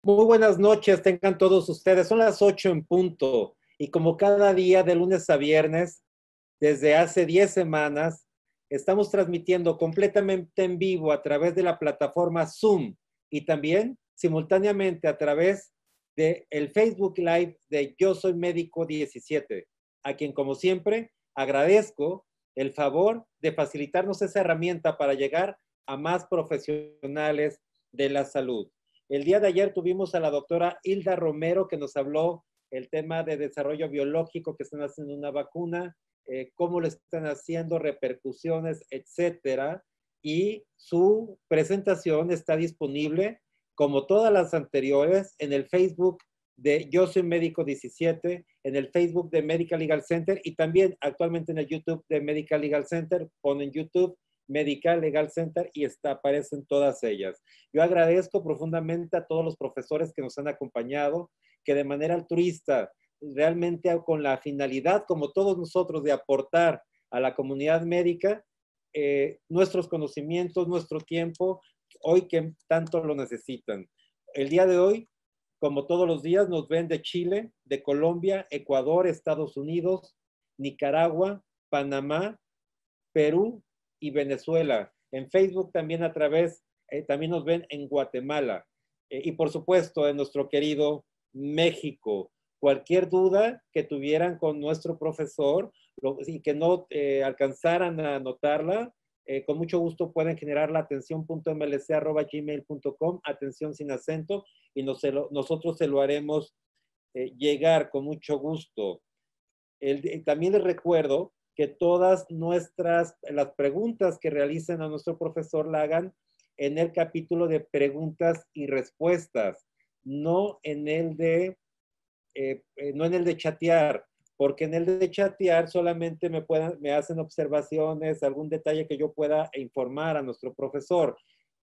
Muy buenas noches, tengan todos ustedes. Son las 8 en punto y como cada día de lunes a viernes, desde hace 10 semanas, estamos transmitiendo completamente en vivo a través de la plataforma Zoom y también simultáneamente a través de el Facebook Live de Yo Soy Médico 17, a quien como siempre agradezco el favor de facilitarnos esa herramienta para llegar a más profesionales de la salud. El día de ayer tuvimos a la doctora Hilda Romero que nos habló el tema de desarrollo biológico, que están haciendo una vacuna, cómo lo están haciendo, repercusiones, etcétera. Y su presentación está disponible, como todas las anteriores, en el Facebook de Yo Soy Médico 17, en el Facebook de Medical Legal Center y también actualmente en el YouTube de Medical Legal Center. Ponen YouTube Medical Legal Center y aparecen todas ellas. Yo agradezco profundamente a todos los profesores que nos han acompañado, que de manera altruista, realmente con la finalidad, como todos nosotros, de aportar a la comunidad médica nuestros conocimientos, nuestro tiempo, hoy que tanto lo necesitan. El día de hoy, como todos los días, nos ven de Chile, de Colombia, Ecuador, Estados Unidos, Nicaragua, Panamá, Perú y Venezuela. En Facebook también a través, también nos ven en Guatemala. Y por supuesto en nuestro querido México. Cualquier duda que tuvieran con nuestro profesor y que no alcanzaran a anotarla, con mucho gusto pueden generar la atención.mlc@gmail.com, atención sin acento, y nosotros se lo haremos llegar con mucho gusto. También les recuerdo que todas las preguntas que realicen a nuestro profesor la hagan en el capítulo de preguntas y respuestas, no en el de, no en el de chatear, porque en el de chatear solamente me hacen observaciones, algún detalle que yo pueda informar a nuestro profesor.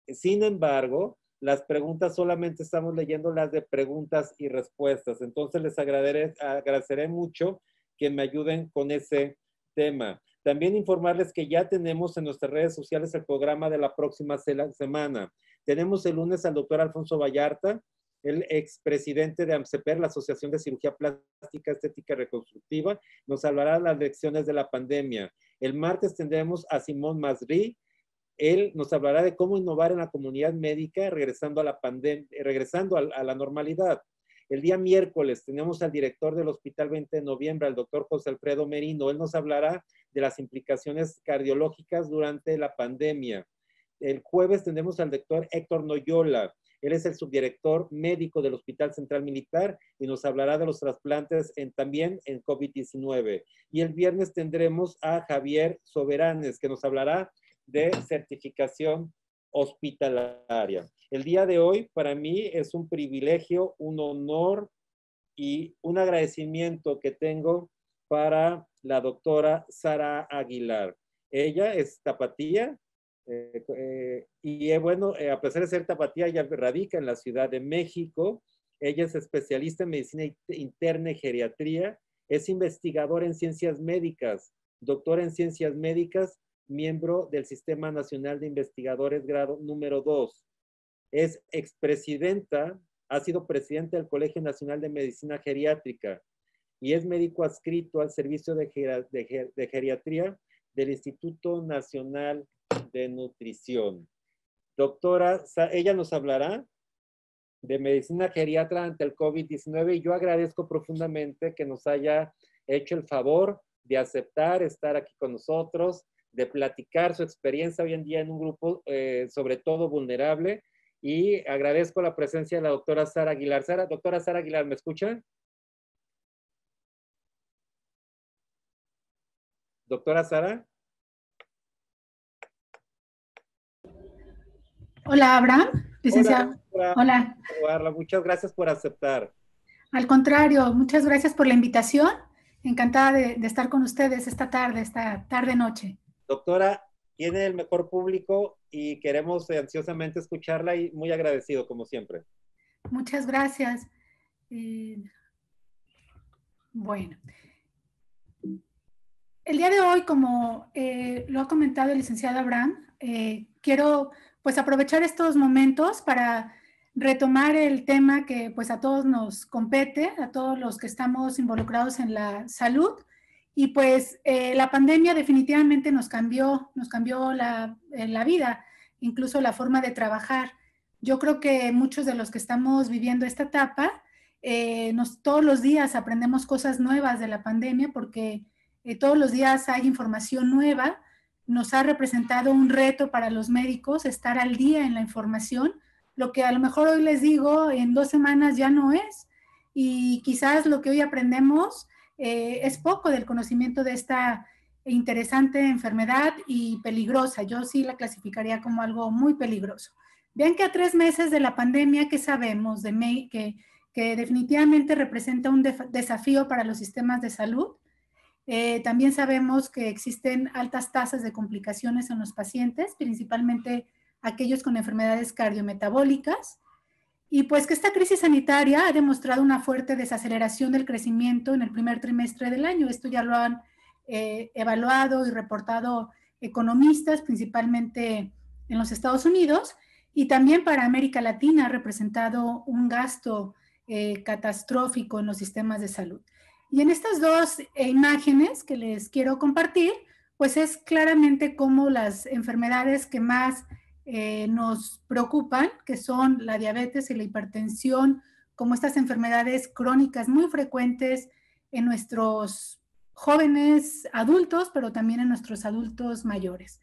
Sin embargo, las preguntas solamente estamos leyendo las de preguntas y respuestas. Entonces les agradeceré mucho que me ayuden con ese tema. También informarles que ya tenemos en nuestras redes sociales el programa de la próxima semana. Tenemos el lunes al doctor Alfonso Vallarta, el expresidente de AMCEPER, la Asociación de Cirugía Plástica, Estética y Reconstructiva. Nos hablará de las lecciones de la pandemia. El martes tendremos a Simón Masri. Él nos hablará de cómo innovar en la comunidad médica regresando a la pandemia, regresando a la normalidad. El día miércoles tenemos al director del Hospital 20 de Noviembre, al doctor José Alfredo Merino. Él nos hablará de las implicaciones cardiológicas durante la pandemia. El jueves tenemos al doctor Héctor Noyola. Él es el subdirector médico del Hospital Central Militar y nos hablará de los trasplantes también en COVID-19. Y el viernes tendremos a Javier Soberanes, que nos hablará de certificación hospitalaria. El día de hoy para mí es un privilegio, un honor y un agradecimiento que tengo para la doctora Sara Aguilar. Ella es tapatía y bueno, a pesar de ser tapatía, ella radica en la Ciudad de México. Ella es especialista en medicina interna y geriatría, es investigadora en ciencias médicas, doctora en ciencias médicas, miembro del Sistema Nacional de Investigadores grado número 2. Es expresidenta, ha sido presidenta del Colegio Nacional de Medicina Geriátrica y es médico adscrito al Servicio de Geriatría del Instituto Nacional de Nutrición. Doctora, ella nos hablará de medicina geriatra ante el COVID-19 y yo agradezco profundamente que nos haya hecho el favor de aceptar estar aquí con nosotros, de platicar su experiencia hoy en día en un grupo sobre todo vulnerable, y agradezco la presencia de la doctora Sara Aguilar. Doctora Sara Aguilar, ¿me escucha? Doctora Sara. Hola, Abraham, licenciado. Hola. Hola. Muchas gracias por aceptar. Al contrario, muchas gracias por la invitación. Encantada de estar con ustedes esta tarde-noche. Doctora, tiene el mejor público y queremos ansiosamente escucharla y muy agradecido como siempre. Muchas gracias. Bueno, el día de hoy, como lo ha comentado el licenciado Abraham, quiero pues aprovechar estos momentos para retomar el tema que pues a todos nos compete, a todos los que estamos involucrados en la salud. Y pues la pandemia definitivamente nos cambió la vida, incluso la forma de trabajar. Yo creo que muchos de los que estamos viviendo esta etapa, todos los días aprendemos cosas nuevas de la pandemia porque todos los días hay información nueva. Nos ha representado un reto para los médicos estar al día en la información. Lo que a lo mejor hoy les digo, en 2 semanas ya no es. Y quizás lo que hoy aprendemos es poco del conocimiento de esta interesante enfermedad y peligrosa. Yo sí la clasificaría como algo muy peligroso. Vean que a 3 meses de la pandemia, ¿qué sabemos? Que definitivamente representa un desafío para los sistemas de salud. También sabemos que existen altas tasas de complicaciones en los pacientes, principalmente aquellos con enfermedades cardiometabólicas, y pues que esta crisis sanitaria ha demostrado una fuerte desaceleración del crecimiento en el primer trimestre del año. Esto ya lo han evaluado y reportado economistas, principalmente en los Estados Unidos, y también para América Latina ha representado un gasto catastrófico en los sistemas de salud. Y en estas dos imágenes que les quiero compartir, pues es claramente cómo las enfermedades que más nos preocupan, que son la diabetes y la hipertensión, como estas enfermedades crónicas muy frecuentes en nuestros jóvenes adultos, pero también en nuestros adultos mayores.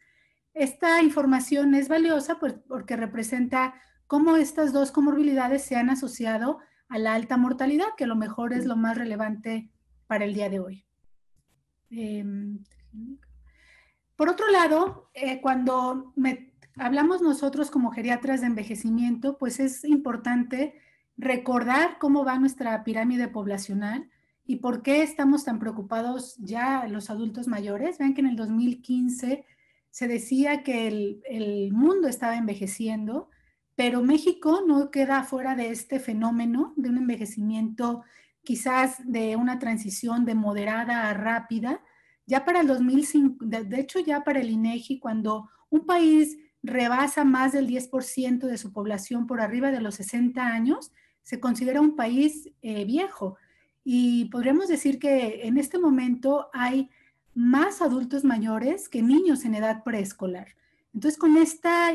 Esta información es valiosa pues, porque representa cómo estas dos comorbilidades se han asociado a la alta mortalidad, que a lo mejor es lo más relevante para el día de hoy. Por otro lado, cuando hablamos nosotros como geriatras de envejecimiento, pues es importante recordar cómo va nuestra pirámide poblacional y por qué estamos tan preocupados ya los adultos mayores. Vean que en el 2015 se decía que el mundo estaba envejeciendo, pero México no queda fuera de este fenómeno de un envejecimiento quizás de una transición de moderada a rápida. Ya para el 2005, de hecho ya para el INEGI, cuando un país rebasa más del 10% de su población por arriba de los 60 años, se considera un país viejo. Y podríamos decir que en este momento hay más adultos mayores que niños en edad preescolar. Entonces, con esta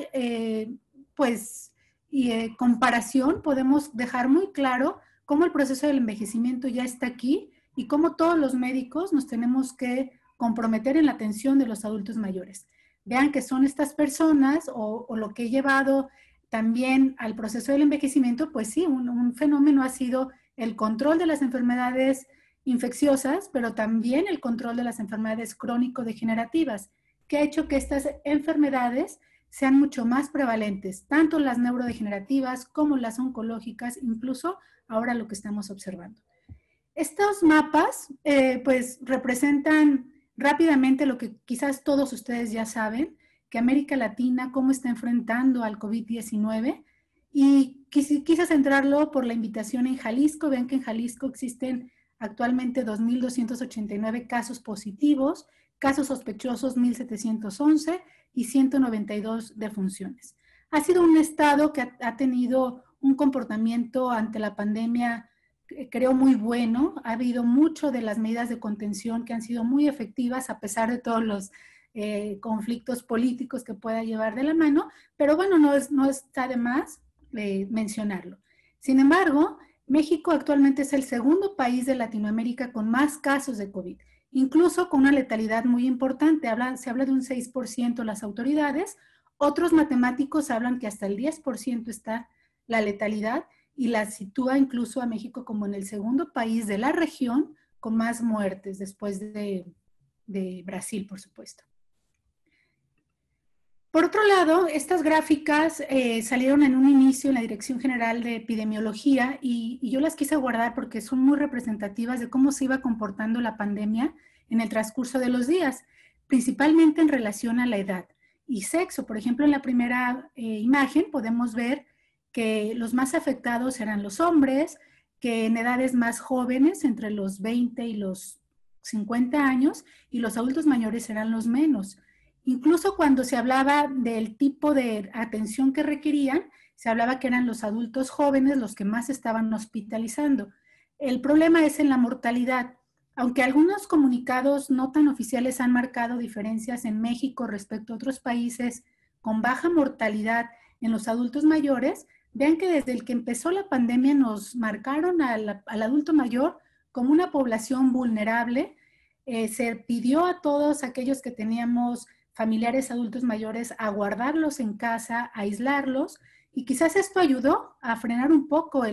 comparación podemos dejar muy claro cómo el proceso del envejecimiento ya está aquí y cómo todos los médicos nos tenemos que comprometer en la atención de los adultos mayores. Vean que son estas personas o lo que he llevado también al proceso del envejecimiento, pues sí, un fenómeno ha sido el control de las enfermedades infecciosas, pero también el control de las enfermedades crónico-degenerativas, que ha hecho que estas enfermedades sean mucho más prevalentes, tanto las neurodegenerativas como las oncológicas, incluso ahora lo que estamos observando. Estos mapas pues representan rápidamente lo que quizás todos ustedes ya saben, que América Latina cómo está enfrentando al COVID-19 y quise centrarlo por la invitación en Jalisco. Ven que en Jalisco existen actualmente 2.289 casos positivos, casos sospechosos 1.711 y 192 defunciones. Ha sido un estado que ha tenido un comportamiento ante la pandemia, creo, muy bueno. Ha habido mucho de las medidas de contención que han sido muy efectivas a pesar de todos los conflictos políticos que pueda llevar de la mano, pero bueno, no está de más mencionarlo. Sin embargo, México actualmente es el segundo país de Latinoamérica con más casos de COVID, incluso con una letalidad muy importante. Se habla de un 6% las autoridades, otros matemáticos hablan que hasta el 10% está la letalidad y la sitúa incluso a México como en el segundo país de la región con más muertes después de Brasil, por supuesto. Por otro lado, estas gráficas salieron en un inicio en la Dirección General de Epidemiología y yo las quise guardar porque son muy representativas de cómo se iba comportando la pandemia en el transcurso de los días, principalmente en relación a la edad y sexo. Por ejemplo, en la primera imagen podemos ver que los más afectados eran los hombres, que en edades más jóvenes, entre los 20 y los 50 años, y los adultos mayores eran los menos. Incluso cuando se hablaba del tipo de atención que requerían, se hablaba que eran los adultos jóvenes los que más estaban hospitalizando. El problema es en la mortalidad. Aunque algunos comunicados no tan oficiales han marcado diferencias en México respecto a otros países con baja mortalidad en los adultos mayores, vean que desde el que empezó la pandemia nos marcaron al adulto mayor como una población vulnerable. Se pidió a todos aquellos que teníamos familiares adultos mayores a guardarlos en casa, a aislarlos, y quizás esto ayudó a frenar un poco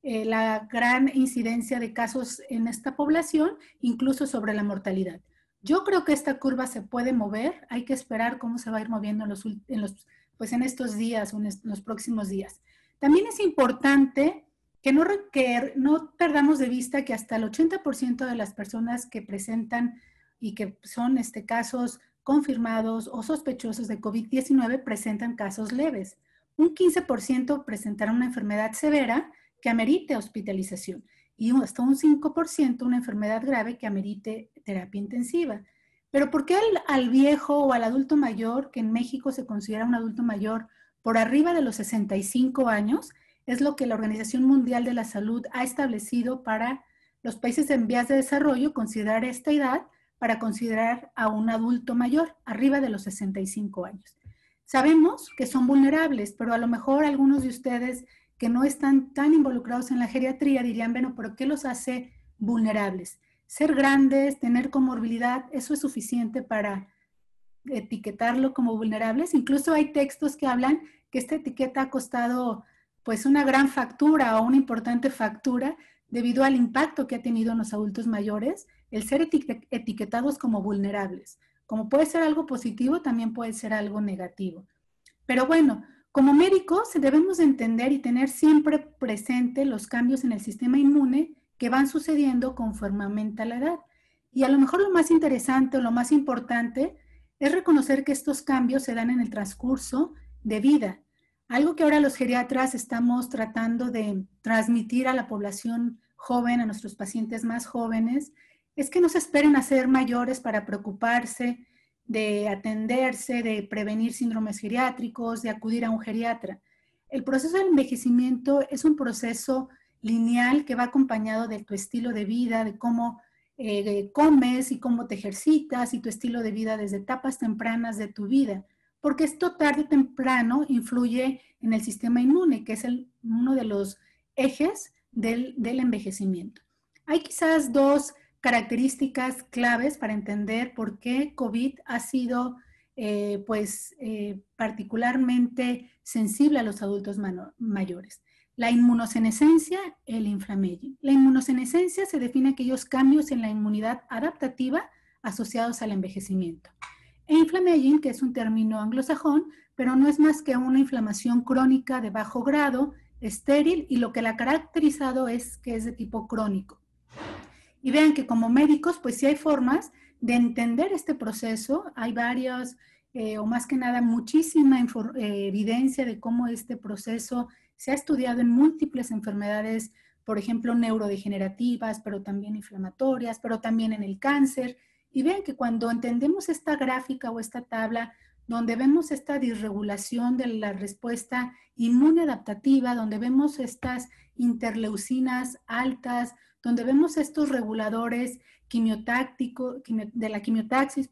la gran incidencia de casos en esta población, incluso sobre la mortalidad. Yo creo que esta curva se puede mover, hay que esperar cómo se va a ir moviendo en estos días o en los próximos días. También es importante que no perdamos de vista que hasta el 80% de las personas que presentan y que son casos confirmados o sospechosos de COVID-19 presentan casos leves. Un 15% presentará una enfermedad severa que amerite hospitalización y hasta un 5% una enfermedad grave que amerite terapia intensiva. Pero ¿por qué al viejo o al adulto mayor, que en México se considera un adulto mayor por arriba de los 65 años, es lo que la Organización Mundial de la Salud ha establecido para los países en vías de desarrollo, considerar esta edad para considerar a un adulto mayor arriba de los 65 años? Sabemos que son vulnerables, pero a lo mejor algunos de ustedes que no están tan involucrados en la geriatría dirían, bueno, ¿pero qué los hace vulnerables? Ser grandes, tener comorbilidad, ¿eso es suficiente para etiquetarlo como vulnerables? Incluso hay textos que hablan que esta etiqueta ha costado pues una gran factura o una importante factura debido al impacto que ha tenido en los adultos mayores el ser etiquetados como vulnerables. Como puede ser algo positivo, también puede ser algo negativo. Pero bueno, como médicos debemos entender y tener siempre presente los cambios en el sistema inmune que van sucediendo conforme aumenta la edad. Y a lo mejor lo más interesante o lo más importante es reconocer que estos cambios se dan en el transcurso de vida. Algo que ahora los geriatras estamos tratando de transmitir a la población joven, a nuestros pacientes más jóvenes, es que no se esperen a ser mayores para preocuparse de atenderse, de prevenir síndromes geriátricos, de acudir a un geriatra. El proceso del envejecimiento es un proceso lineal que va acompañado de tu estilo de vida, de cómo comes y cómo te ejercitas y tu estilo de vida desde etapas tempranas de tu vida, porque esto tarde o temprano influye en el sistema inmune, que es uno de los ejes del envejecimiento. Hay quizás dos características claves para entender por qué COVID ha sido particularmente sensible a los adultos mayores. La inmunosenescencia, el inflamaging. La inmunosenescencia se define aquellos cambios en la inmunidad adaptativa asociados al envejecimiento. E inflamaging, que es un término anglosajón, pero no es más que una inflamación crónica de bajo grado, estéril, y lo que la ha caracterizado es que es de tipo crónico. Y vean que como médicos, pues sí hay formas de entender este proceso. Hay varios, o más que nada, muchísima evidencia de cómo este proceso se ha estudiado en múltiples enfermedades, por ejemplo, neurodegenerativas, pero también inflamatorias, pero también en el cáncer. Y vean que cuando entendemos esta gráfica o esta tabla, donde vemos esta disregulación de la respuesta inmune adaptativa, donde vemos estas interleucinas altas, donde vemos estos reguladores quimiotácticos, de la quimiotaxis,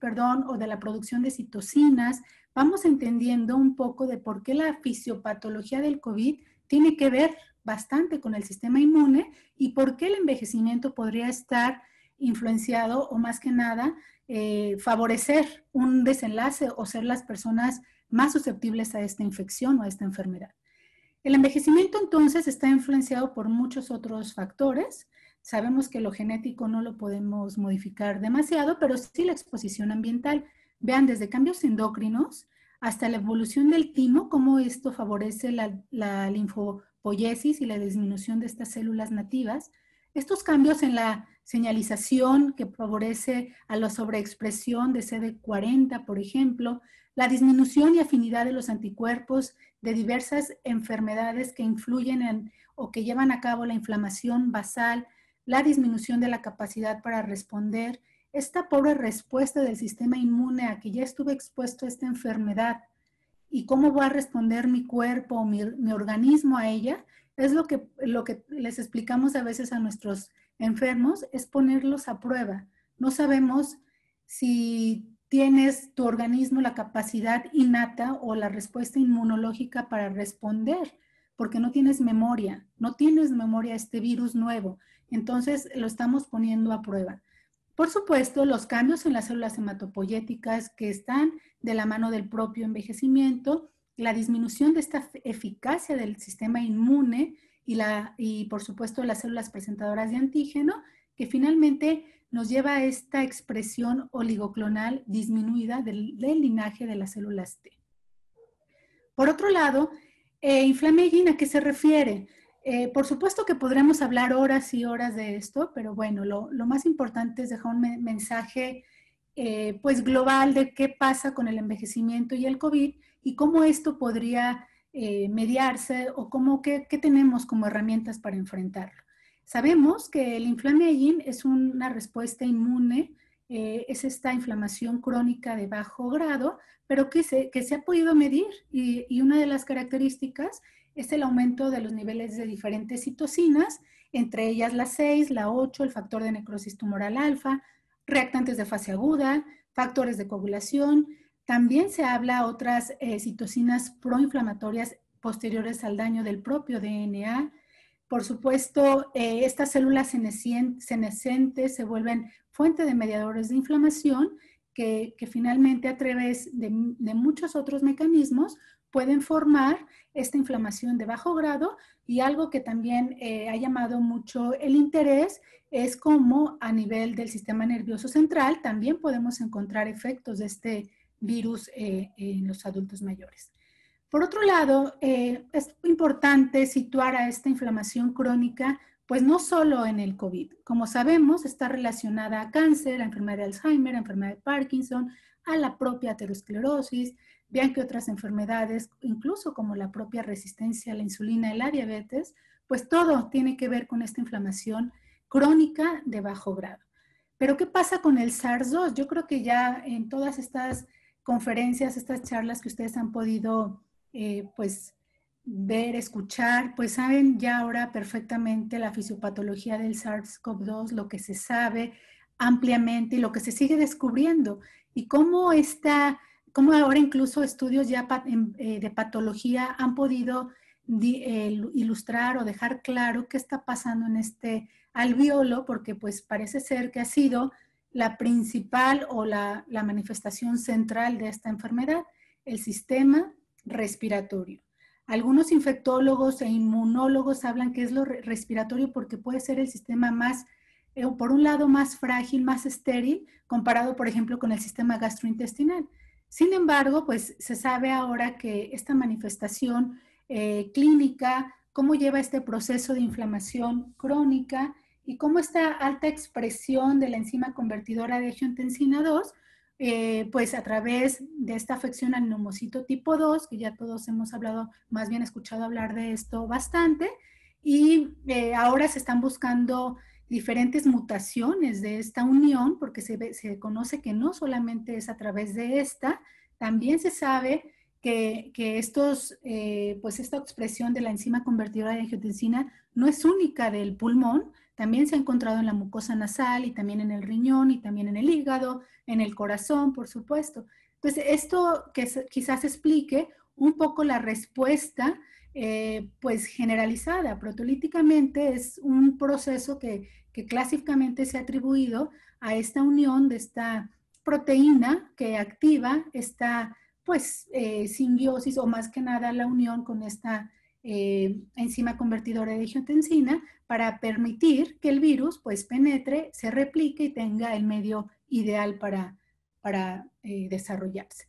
o de la producción de citocinas, vamos entendiendo un poco de por qué la fisiopatología del COVID tiene que ver bastante con el sistema inmune y por qué el envejecimiento podría estar influenciado o más que nada favorecer un desenlace o ser las personas más susceptibles a esta infección o a esta enfermedad. El envejecimiento entonces está influenciado por muchos otros factores. Sabemos que lo genético no lo podemos modificar demasiado, pero sí la exposición ambiental. Vean, desde cambios endocrinos hasta la evolución del timo, cómo esto favorece la linfopoiesis y la disminución de estas células nativas. Estos cambios en la señalización que favorece a la sobreexpresión de CD40, por ejemplo, la disminución y afinidad de los anticuerpos de diversas enfermedades que influyen o que llevan a cabo la inflamación basal, la disminución de la capacidad para responder, esta pobre respuesta del sistema inmune a que ya estuvo expuesto a esta enfermedad y cómo va a responder mi cuerpo o mi organismo a ella, es lo que les explicamos a veces a nuestros enfermos, es ponerlos a prueba. No sabemos si tienes tu organismo la capacidad innata o la respuesta inmunológica para responder, porque no tienes memoria a este virus nuevo. Entonces lo estamos poniendo a prueba. Por supuesto, los cambios en las células hematopoyéticas que están de la mano del propio envejecimiento, la disminución de esta eficacia del sistema inmune y por supuesto las células presentadoras de antígeno, que finalmente nos lleva a esta expresión oligoclonal disminuida del linaje de las células T. Por otro lado, Inflammaging, ¿a qué se refiere? Por supuesto que podremos hablar horas y horas de esto, pero bueno, lo más importante es dejar un mensaje pues global de qué pasa con el envejecimiento y el COVID y cómo esto podría mediarse o qué tenemos como herramientas para enfrentarlo. Sabemos que el inflammaging es una respuesta inmune, es esta inflamación crónica de bajo grado, pero que se ha podido medir y una de las características es el aumento de los niveles de diferentes citocinas, entre ellas la 6, la 8, el factor de necrosis tumoral alfa, reactantes de fase aguda, factores de coagulación. También se habla otras citocinas proinflamatorias posteriores al daño del propio DNA. Por supuesto, estas células senescentes se vuelven fuente de mediadores de inflamación que finalmente a través de muchos otros mecanismos pueden formar esta inflamación de bajo grado y algo que también ha llamado mucho el interés es cómo a nivel del sistema nervioso central también podemos encontrar efectos de este virus en los adultos mayores. Por otro lado, es importante situar a esta inflamación crónica, pues no solo en el COVID. Como sabemos, está relacionada a cáncer, a enfermedad de Alzheimer, a enfermedad de Parkinson, a la propia aterosclerosis, vean que otras enfermedades, incluso como la propia resistencia a la insulina y la diabetes, pues todo tiene que ver con esta inflamación crónica de bajo grado. Pero ¿qué pasa con el SARS-2? Yo creo que ya en todas estas conferencias, estas charlas que ustedes han podido pues ver, escuchar, pues saben ya ahora perfectamente la fisiopatología del SARS-CoV-2, lo que se sabe ampliamente y lo que se sigue descubriendo y cómo ahora incluso estudios ya de patología han podido ilustrar o dejar claro qué está pasando en este alvéolo, porque pues parece ser que ha sido la principal o la manifestación central de esta enfermedad, el sistema respiratorio. Algunos infectólogos e inmunólogos hablan que es lo respiratorio porque puede ser el sistema más, por un lado, más frágil, más estéril, comparado, por ejemplo, con el sistema gastrointestinal. Sin embargo, pues se sabe ahora que esta manifestación clínica, cómo lleva este proceso de inflamación crónica y cómo esta alta expresión de la enzima convertidora de angiotensina 2, pues a través de esta afección al neumocito tipo 2, que ya todos hemos hablado, más bien escuchado hablar de esto bastante, y ahora se están buscando diferentes mutaciones de esta unión, porque se conoce que no solamente es a través de esta, también se sabe que pues esta expresión de la enzima convertidora de angiotensina no es única del pulmón, también se ha encontrado en la mucosa nasal y también en el riñón y también en el hígado, en el corazón, por supuesto. Entonces, esto que quizás explique un poco la respuesta pues generalizada. Protolíticamente es un proceso que clásicamente se ha atribuido a esta unión de esta proteína que activa esta pues simbiosis o más que nada la unión con esta enzima convertidora de angiotensina para permitir que el virus pues penetre, se replique y tenga el medio ideal para desarrollarse.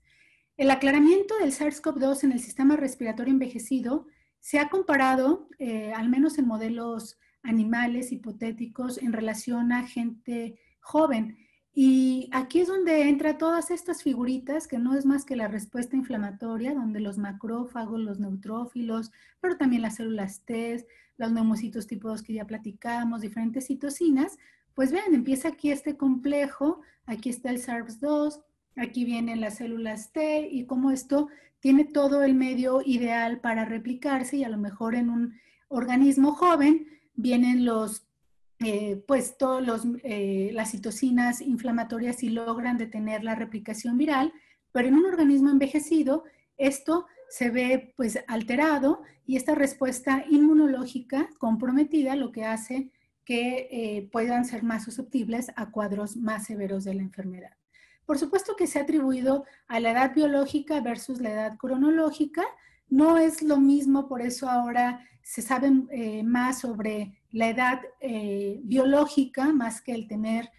El aclaramiento del SARS-CoV-2 en el sistema respiratorio envejecido se ha comparado, al menos en modelos animales hipotéticos, en relación a gente joven. Y aquí es donde entra todas estas figuritas, que no es más que la respuesta inflamatoria, donde los macrófagos, los neutrófilos, pero también las células T, los neumocitos tipo 2 que ya platicamos, diferentes citocinas, pues vean, empieza aquí este complejo, aquí está el SARS-2, aquí vienen las células T y cómo esto tiene todo el medio ideal para replicarse y a lo mejor en un organismo joven vienen pues las citocinas inflamatorias y logran detener la replicación viral, pero en un organismo envejecido esto se ve pues alterado y esta respuesta inmunológica comprometida lo que hace que puedan ser más susceptibles a cuadros más severos de la enfermedad. Por supuesto que se ha atribuido a la edad biológica versus la edad cronológica. No es lo mismo, por eso ahora se sabe más sobre la edad biológica, más que el tener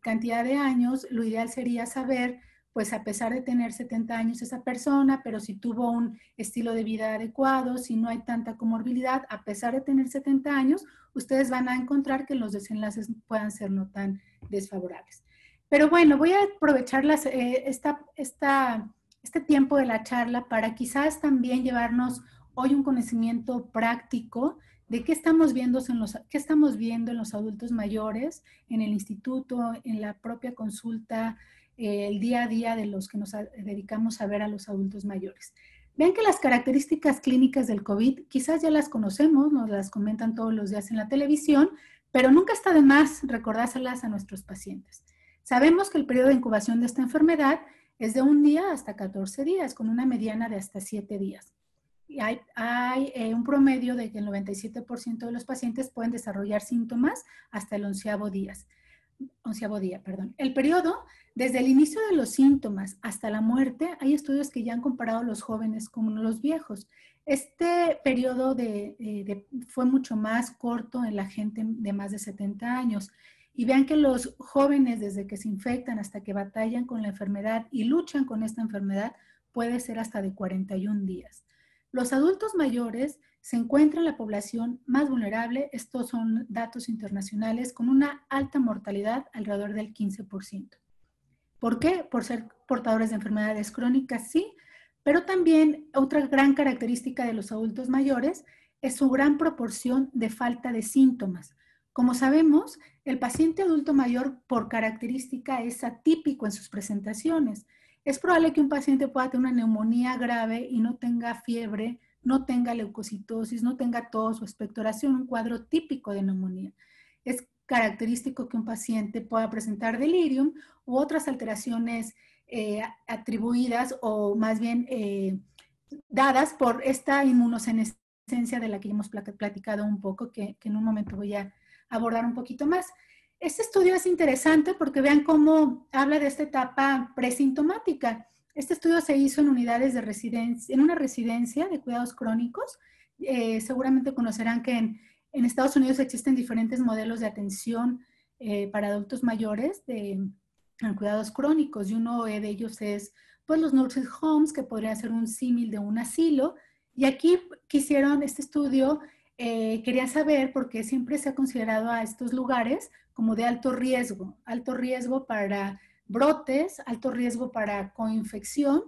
cantidad de años. Lo ideal sería saber, pues a pesar de tener 70 años esa persona, pero si tuvo un estilo de vida adecuado, si no hay tanta comorbilidad, a pesar de tener 70 años, ustedes van a encontrar que los desenlaces puedan ser no tan desfavorables. Pero bueno, voy a aprovechar este tiempo de la charla para quizás también llevarnos hoy un conocimiento práctico de qué estamos viendo en los adultos mayores, en el instituto, en la propia consulta, el día a día de los que nos dedicamos a ver a los adultos mayores. Vean que las características clínicas del COVID quizás ya las conocemos, nos las comentan todos los días en la televisión, pero nunca está de más recordárselas a nuestros pacientes. Sabemos que el periodo de incubación de esta enfermedad es de 1 día hasta 14 días, con una mediana de hasta 7 días. Y hay un promedio de que el 97% de los pacientes pueden desarrollar síntomas hasta el 11º día. El periodo, desde el inicio de los síntomas hasta la muerte, hay estudios que ya han comparado a los jóvenes con los viejos. Este periodo fue mucho más corto en la gente de más de 70 años. Y vean que los jóvenes, desde que se infectan hasta que batallan con la enfermedad y luchan con esta enfermedad, puede ser hasta de 41 días. Los adultos mayores se encuentran en la población más vulnerable, estos son datos internacionales, con una alta mortalidad alrededor del 15%. ¿Por qué? Por ser portadores de enfermedades crónicas, sí, pero también otra gran característica de los adultos mayores es su gran proporción de falta de síntomas. Como sabemos, el paciente adulto mayor por característica es atípico en sus presentaciones. Es probable que un paciente pueda tener una neumonía grave y no tenga fiebre, no tenga leucocitosis, no tenga tos o expectoración, un cuadro típico de neumonía. Es característico que un paciente pueda presentar delirium u otras alteraciones atribuidas o más bien dadas por esta inmunosenescencia de la que ya hemos platicado un poco, que en un momento voy a abordar un poquito más. Este estudio es interesante porque vean cómo habla de esta etapa presintomática. Este estudio se hizo en unidades de residencia, en una residencia de cuidados crónicos. Seguramente conocerán que en Estados Unidos existen diferentes modelos de atención para adultos mayores en cuidados crónicos, y uno de ellos es pues los nursing homes, que podría ser un símil de un asilo. Y aquí quisieron este estudio, quería saber, porque siempre se ha considerado a estos lugares como de alto riesgo para brotes, alto riesgo para coinfección,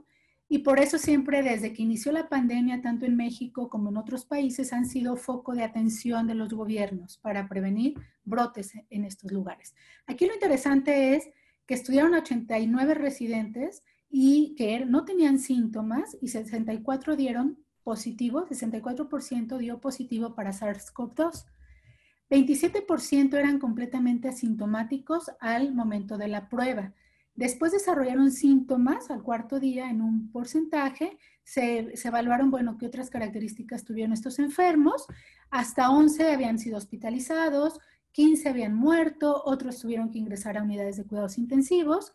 y por eso siempre desde que inició la pandemia, tanto en México como en otros países, han sido foco de atención de los gobiernos para prevenir brotes en estos lugares. Aquí lo interesante es que estudiaron 89 residentes y que no tenían síntomas, y 64 dieron positivo, 64% dio positivo para SARS-CoV-2. 27% eran completamente asintomáticos al momento de la prueba. Después desarrollaron síntomas al 4º día en un porcentaje, se evaluaron, bueno, qué otras características tuvieron estos enfermos. Hasta 11 habían sido hospitalizados, 15 habían muerto, otros tuvieron que ingresar a unidades de cuidados intensivos,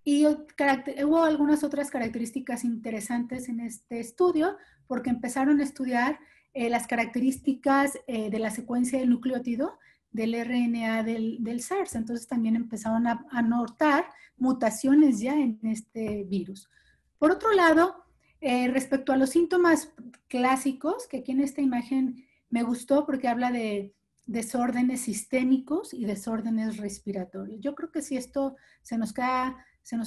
y hubo algunas otras características interesantes en este estudio, porque empezaron a estudiar las características de la secuencia del nucleótido del RNA del SARS. Entonces también empezaron a notar mutaciones ya en este virus. Por otro lado, respecto a los síntomas clásicos, que aquí en esta imagen me gustó porque habla de desórdenes sistémicos y desórdenes respiratorios. Yo creo que si esto se nos queda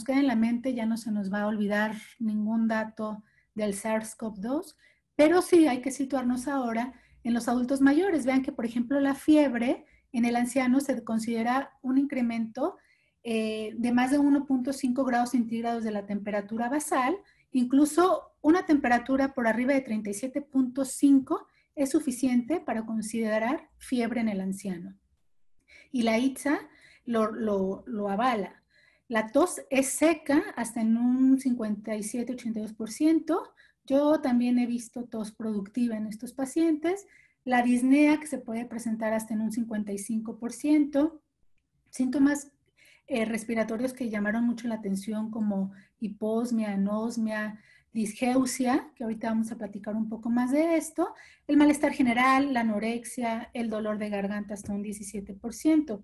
en la mente, ya no se nos va a olvidar ningún dato del SARS-CoV-2, pero sí hay que situarnos ahora en los adultos mayores. Vean que, por ejemplo, la fiebre en el anciano se considera un incremento de más de 1.5 grados centígrados de la temperatura basal, Incluso una temperatura por arriba de 37.5 es suficiente para considerar fiebre en el anciano. Y la ITSA lo avala. La tos es seca hasta en un 57-82%. Yo también he visto tos productiva en estos pacientes. La disnea que se puede presentar hasta en un 55%. Síntomas respiratorios que llamaron mucho la atención como hiposmia, anosmia, disgeusia, que ahorita vamos a platicar un poco más de esto, el malestar general, la anorexia, el dolor de garganta hasta un 17%.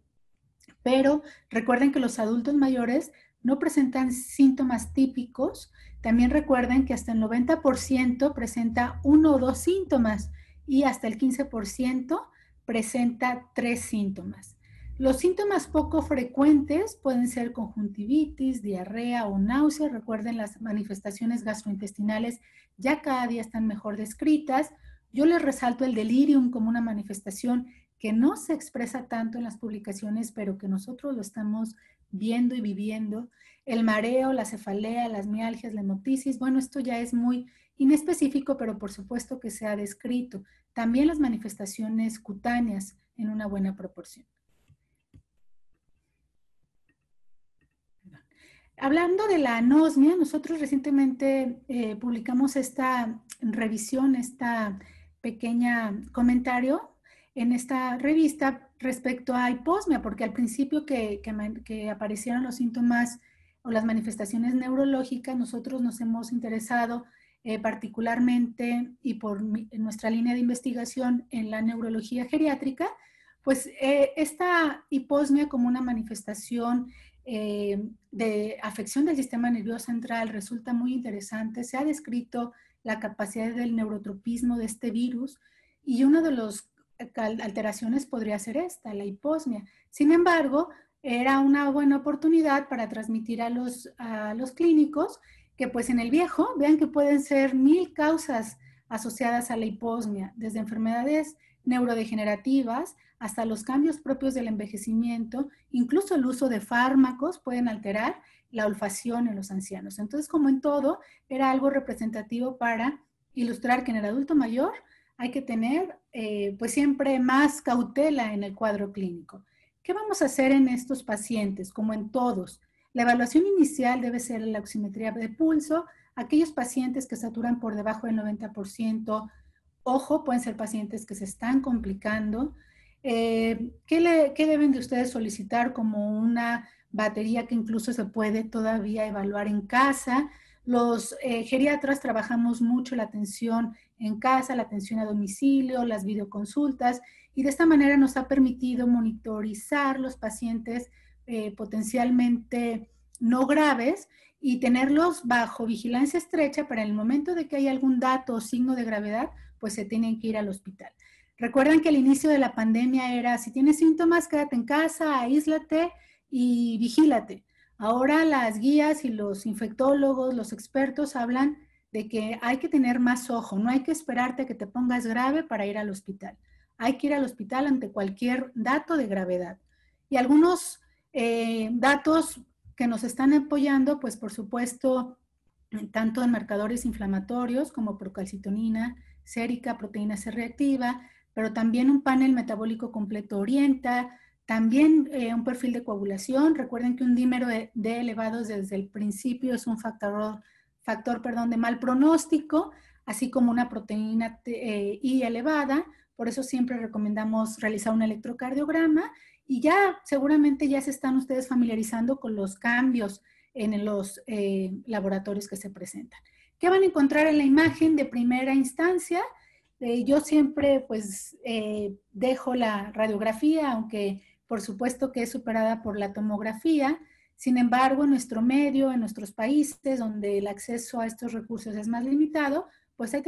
Pero recuerden que los adultos mayores no presentan síntomas típicos. También recuerden que hasta el 90% presenta 1 o 2 síntomas y hasta el 15% presenta 3 síntomas. Los síntomas poco frecuentes pueden ser conjuntivitis, diarrea o náusea. Recuerden, las manifestaciones gastrointestinales ya cada día están mejor descritas. Yo les resalto el delirium como una manifestación que no se expresa tanto en las publicaciones, pero que nosotros lo estamos viendo y viviendo. El mareo, la cefalea, las mialgias, la hemoptisis, bueno, esto ya es muy inespecífico, pero por supuesto que se ha descrito. También las manifestaciones cutáneas en una buena proporción. Hablando de la anosmia, nosotros recientemente publicamos esta revisión, esta pequeña comentario en esta revista respecto a hiposmia, porque al principio que aparecieron los síntomas o las manifestaciones neurológicas, nosotros nos hemos interesado particularmente y por nuestra línea de investigación en la neurología geriátrica, pues esta hiposmia como una manifestación de afección del sistema nervioso central resulta muy interesante. Se ha descrito la capacidad del neurotropismo de este virus y una de las alteraciones podría ser esta, la hiposmia. Sin embargo, era una buena oportunidad para transmitir a los clínicos que pues en el viejo, vean que pueden ser 1000 causas asociadas a la hiposmia, desde enfermedades neurodegenerativas hasta los cambios propios del envejecimiento, incluso el uso de fármacos pueden alterar la olfacción en los ancianos. Entonces, como en todo, era algo representativo para ilustrar que en el adulto mayor hay que tener pues siempre más cautela en el cuadro clínico. ¿Qué vamos a hacer en estos pacientes? Como en todos, la evaluación inicial debe ser la oximetría de pulso. Aquellos pacientes que saturan por debajo del 90%, ojo, pueden ser pacientes que se están complicando. ¿Qué deben de ustedes solicitar como una batería que incluso se puede todavía evaluar en casa? Los geriatras trabajamos mucho la atención en casa, la atención a domicilio, las videoconsultas, y de esta manera nos ha permitido monitorizar los pacientes potencialmente no graves y tenerlos bajo vigilancia estrecha para el momento de que hay algún dato o signo de gravedad, pues se tienen que ir al hospital. Recuerdan que al inicio de la pandemia era, si tienes síntomas, quédate en casa, aíslate y vigílate. Ahora las guías y los infectólogos, los expertos hablan de que hay que tener más ojo, no hay que esperarte a que te pongas grave para ir al hospital. Hay que ir al hospital ante cualquier dato de gravedad. Y algunos datos que nos están apoyando, pues por supuesto, tanto en marcadores inflamatorios como procalcitonina, sérica, proteína C reactiva, pero también un panel metabólico completo orienta, también un perfil de coagulación. Recuerden que un dímero D elevado desde el principio es un factor de mal pronóstico, así como una proteína I elevada. Por eso siempre recomendamos realizar un electrocardiograma y ya seguramente ya se están ustedes familiarizando con los cambios en los laboratorios que se presentan. ¿Qué van a encontrar en la imagen de primera instancia? Yo siempre pues dejo la radiografía, aunque por supuesto que es superada por la tomografía. Sin embargo, en nuestro medio, en nuestros países donde el acceso a estos recursos es más limitado, pues hay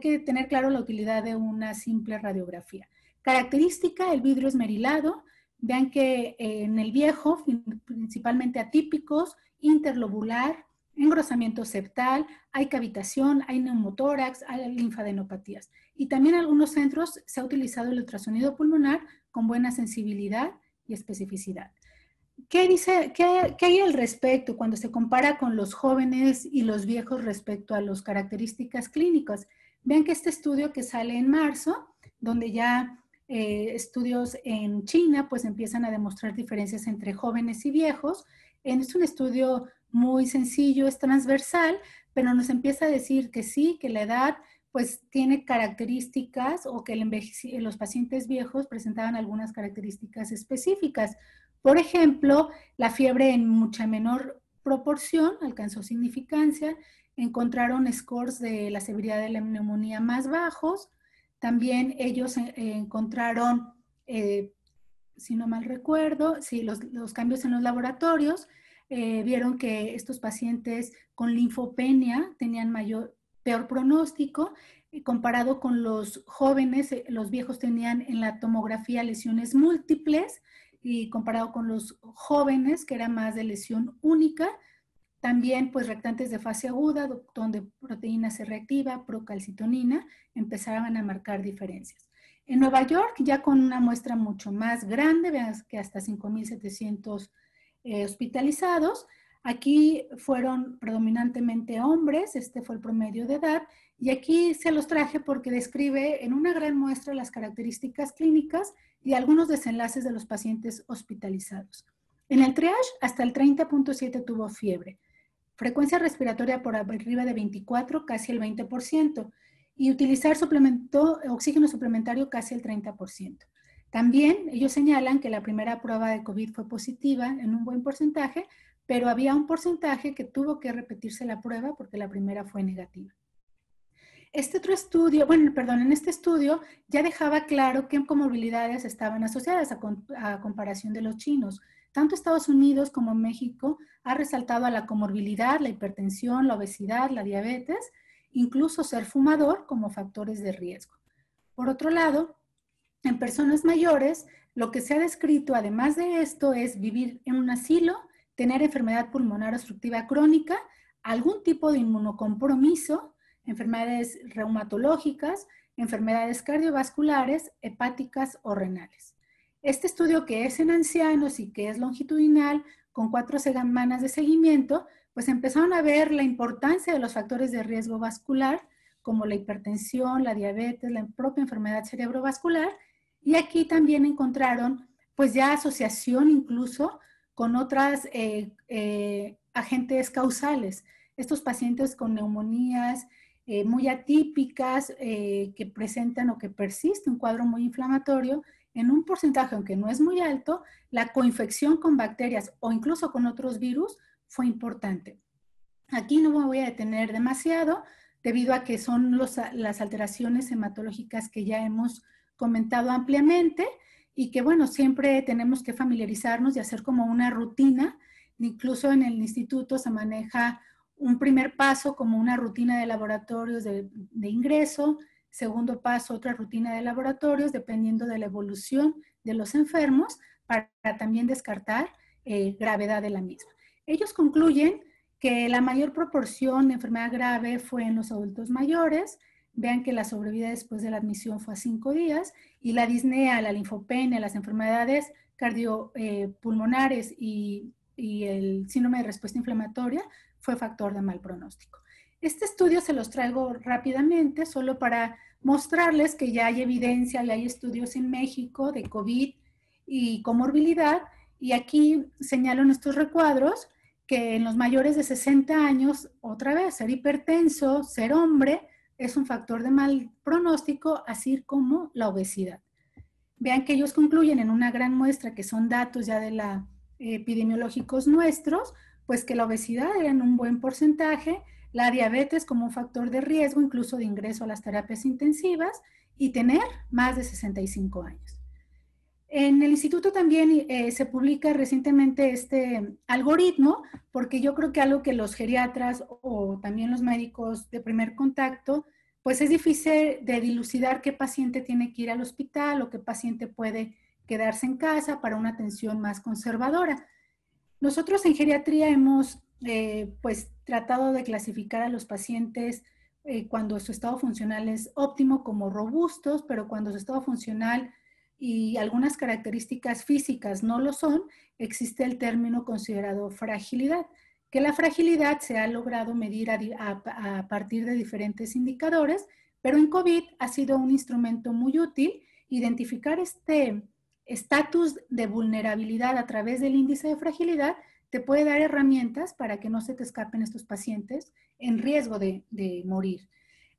que tener claro la utilidad de una simple radiografía. Característica, el vidrio esmerilado. Vean que en el viejo, principalmente atípicos, interlobular, engrosamiento septal, hay cavitación, hay neumotórax, hay linfadenopatías. Y también en algunos centros se ha utilizado el ultrasonido pulmonar con buena sensibilidad y especificidad. ¿qué dice, qué hay al respecto cuando se compara con los jóvenes y los viejos respecto a las características clínicas? Vean que este estudio que sale en marzo, donde ya estudios en China pues empiezan a demostrar diferencias entre jóvenes y viejos. Es un estudio muy sencillo, es transversal, pero nos empieza a decir que sí, que la edad pues tiene características o que los pacientes viejos presentaban algunas características específicas. Por ejemplo, la fiebre en mucha menor proporción alcanzó significancia, encontraron scores de la severidad de la neumonía más bajos, también ellos encontraron, si no mal recuerdo, sí, los cambios en los laboratorios, vieron que estos pacientes con linfopenia tenían peor pronóstico, comparado con los jóvenes, los viejos tenían en la tomografía lesiones múltiples, y comparado con los jóvenes, que era más de lesión única. También, pues, reactantes de fase aguda, donde proteína C reactiva, procalcitonina, empezaban a marcar diferencias. En Nueva York, ya con una muestra mucho más grande, vean que hasta 5.700 hospitalizados, aquí fueron predominantemente hombres, este fue el promedio de edad, y aquí se los traje porque describe en una gran muestra las características clínicas y algunos desenlaces de los pacientes hospitalizados. En el triage, hasta el 30.7 tuvo fiebre. Frecuencia respiratoria por arriba de 24, casi el 20%, y utilizar oxígeno suplementario casi el 30%. También ellos señalan que la primera prueba de COVID fue positiva en un buen porcentaje, pero había un porcentaje que tuvo que repetirse la prueba porque la primera fue negativa. Este otro estudio, en este estudio ya dejaba claro qué comorbilidades estaban asociadas a comparación de los chinos. Tanto Estados Unidos como México ha resaltado a la comorbilidad, la hipertensión, la obesidad, la diabetes, incluso ser fumador como factores de riesgo. Por otro lado, en personas mayores, lo que se ha descrito además de esto es vivir en un asilo, tener enfermedad pulmonar obstructiva crónica, algún tipo de inmunocompromiso, enfermedades reumatológicas, enfermedades cardiovasculares, hepáticas o renales. Este estudio, que es en ancianos y que es longitudinal, con 4 semanas de seguimiento, pues empezaron a ver la importancia de los factores de riesgo vascular, como la hipertensión, la diabetes, la propia enfermedad cerebrovascular, y aquí también encontraron pues ya asociación incluso con otras agentes causales. Estos pacientes con neumonías muy atípicas que presentan o que persiste un cuadro muy inflamatorio, en un porcentaje, aunque no es muy alto, la coinfección con bacterias o incluso con otros virus fue importante. Aquí no me voy a detener demasiado debido a que son las alteraciones hematológicas que ya hemos comentado ampliamente y que, bueno, siempre tenemos que familiarizarnos y hacer como una rutina. Incluso en el instituto se maneja un primer paso como una rutina de laboratorios de ingreso, segundo paso otra rutina de laboratorios dependiendo de la evolución de los enfermos para también descartar gravedad de la misma. Ellos concluyen que la mayor proporción de enfermedad grave fue en los adultos mayores. Vean que la sobrevida después de la admisión fue a 5 días y la disnea, la linfopenia, las enfermedades cardiopulmonares y el síndrome de respuesta inflamatoria fue factor de mal pronóstico. Este estudio se los traigo rápidamente solo para mostrarles que ya hay evidencia, ya hay estudios en México de COVID y comorbilidad, y aquí señalo en estos recuadros que en los mayores de 60 años, otra vez, ser hipertenso, ser hombre, es un factor de mal pronóstico, así como la obesidad. Vean que ellos concluyen en una gran muestra, que son datos ya de la epidemiológicos nuestros, pues que la obesidad era en un buen porcentaje, la diabetes como un factor de riesgo, incluso de ingreso a las terapias intensivas, y tener más de 65 años. En el instituto también se publica recientemente este algoritmo, porque yo creo que algo que los geriatras o también los médicos de primer contacto, pues es difícil de dilucidar qué paciente tiene que ir al hospital o qué paciente puede quedarse en casa para una atención más conservadora. Nosotros en geriatría hemos pues tratado de clasificar a los pacientes cuando su estado funcional es óptimo como robustos, pero cuando su estado funcional y algunas características físicas no lo son, existe el término considerado fragilidad, que la fragilidad se ha logrado medir a partir de diferentes indicadores, pero en COVID ha sido un instrumento muy útil identificar este estatus de vulnerabilidad a través del índice de fragilidad. Te puede dar herramientas para que no se te escapen estos pacientes en riesgo de morir.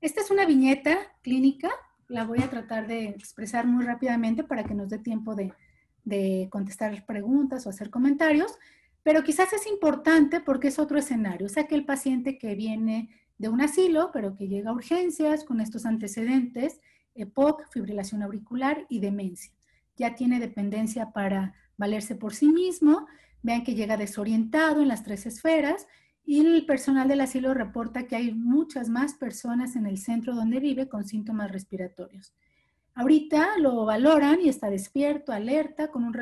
Esta es una viñeta clínica, la voy a tratar de expresar muy rápidamente para que nos dé tiempo de contestar preguntas o hacer comentarios, pero quizás es importante porque es otro escenario. Es aquel paciente que viene de un asilo, pero que llega a urgencias con estos antecedentes, EPOC, fibrilación auricular y demencia. Ya tiene dependencia para valerse por sí mismo. Vean que llega desorientado en las 3 esferas y el personal del asilo reporta que hay muchas más personas en el centro donde vive con síntomas respiratorios. Ahorita lo valoran y está despierto, alerta, con un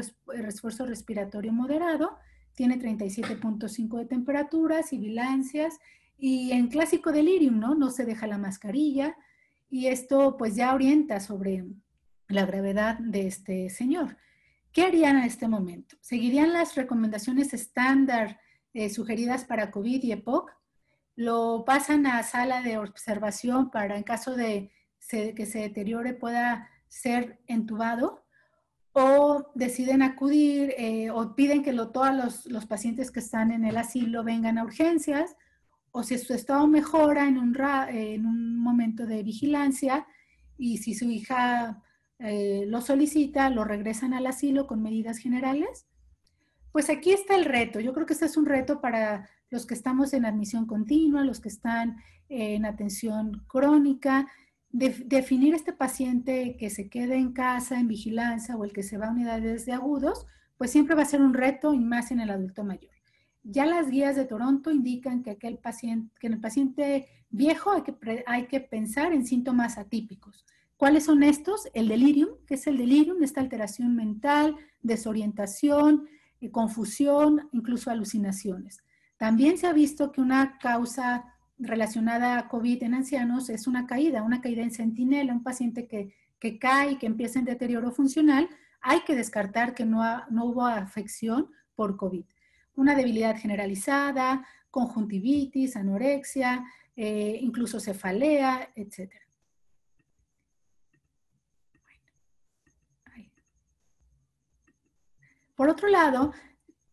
esfuerzo respiratorio moderado, tiene 37.5 de temperatura, sibilancias y en clásico delirium, ¿no? No se deja la mascarilla y esto pues ya orienta sobre la gravedad de este señor. ¿Qué harían en este momento? ¿Seguirían las recomendaciones estándar sugeridas para COVID y EPOC? ¿Lo pasan a sala de observación para en caso de que se deteriore pueda ser entubado? ¿O deciden acudir o piden que todos los pacientes que están en el asilo vengan a urgencias? ¿O si su estado mejora en un momento de vigilancia y si su hija lo solicita, lo regresan al asilo con medidas generales? Pues aquí está el reto. Yo creo que este es un reto para los que estamos en admisión continua, los que están en atención crónica, definir este paciente que se quede en casa en vigilancia o el que se va a unidades de agudos, pues siempre va a ser un reto y más en el adulto mayor. Ya las guías de Toronto indican que en el paciente viejo hay que pensar en síntomas atípicos. ¿Cuáles son estos? El delirium, ¿qué es el delirium? Esta alteración mental, desorientación, confusión, incluso alucinaciones. También se ha visto que una causa relacionada a COVID en ancianos es una caída en centinela, un paciente que cae y que empieza en deterioro funcional, hay que descartar que no hubo afección por COVID. Una debilidad generalizada, conjuntivitis, anorexia, incluso cefalea, etc. Por otro lado,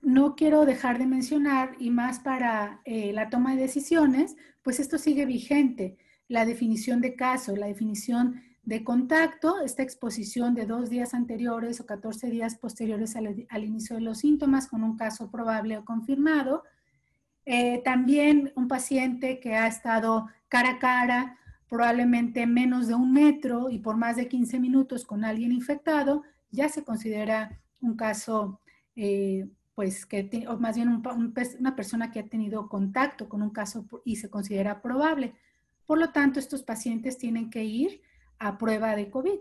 no quiero dejar de mencionar, y más para la toma de decisiones, pues esto sigue vigente, la definición de caso, la definición de contacto, esta exposición de 2 días anteriores o 14 días posteriores al inicio de los síntomas con un caso probable o confirmado. También un paciente que ha estado cara a cara, probablemente menos de 1 metro y por más de 15 minutos con alguien infectado, ya se considera un caso, pues, o más bien una persona que ha tenido contacto con un caso y se considera probable. Por lo tanto, estos pacientes tienen que ir a prueba de COVID.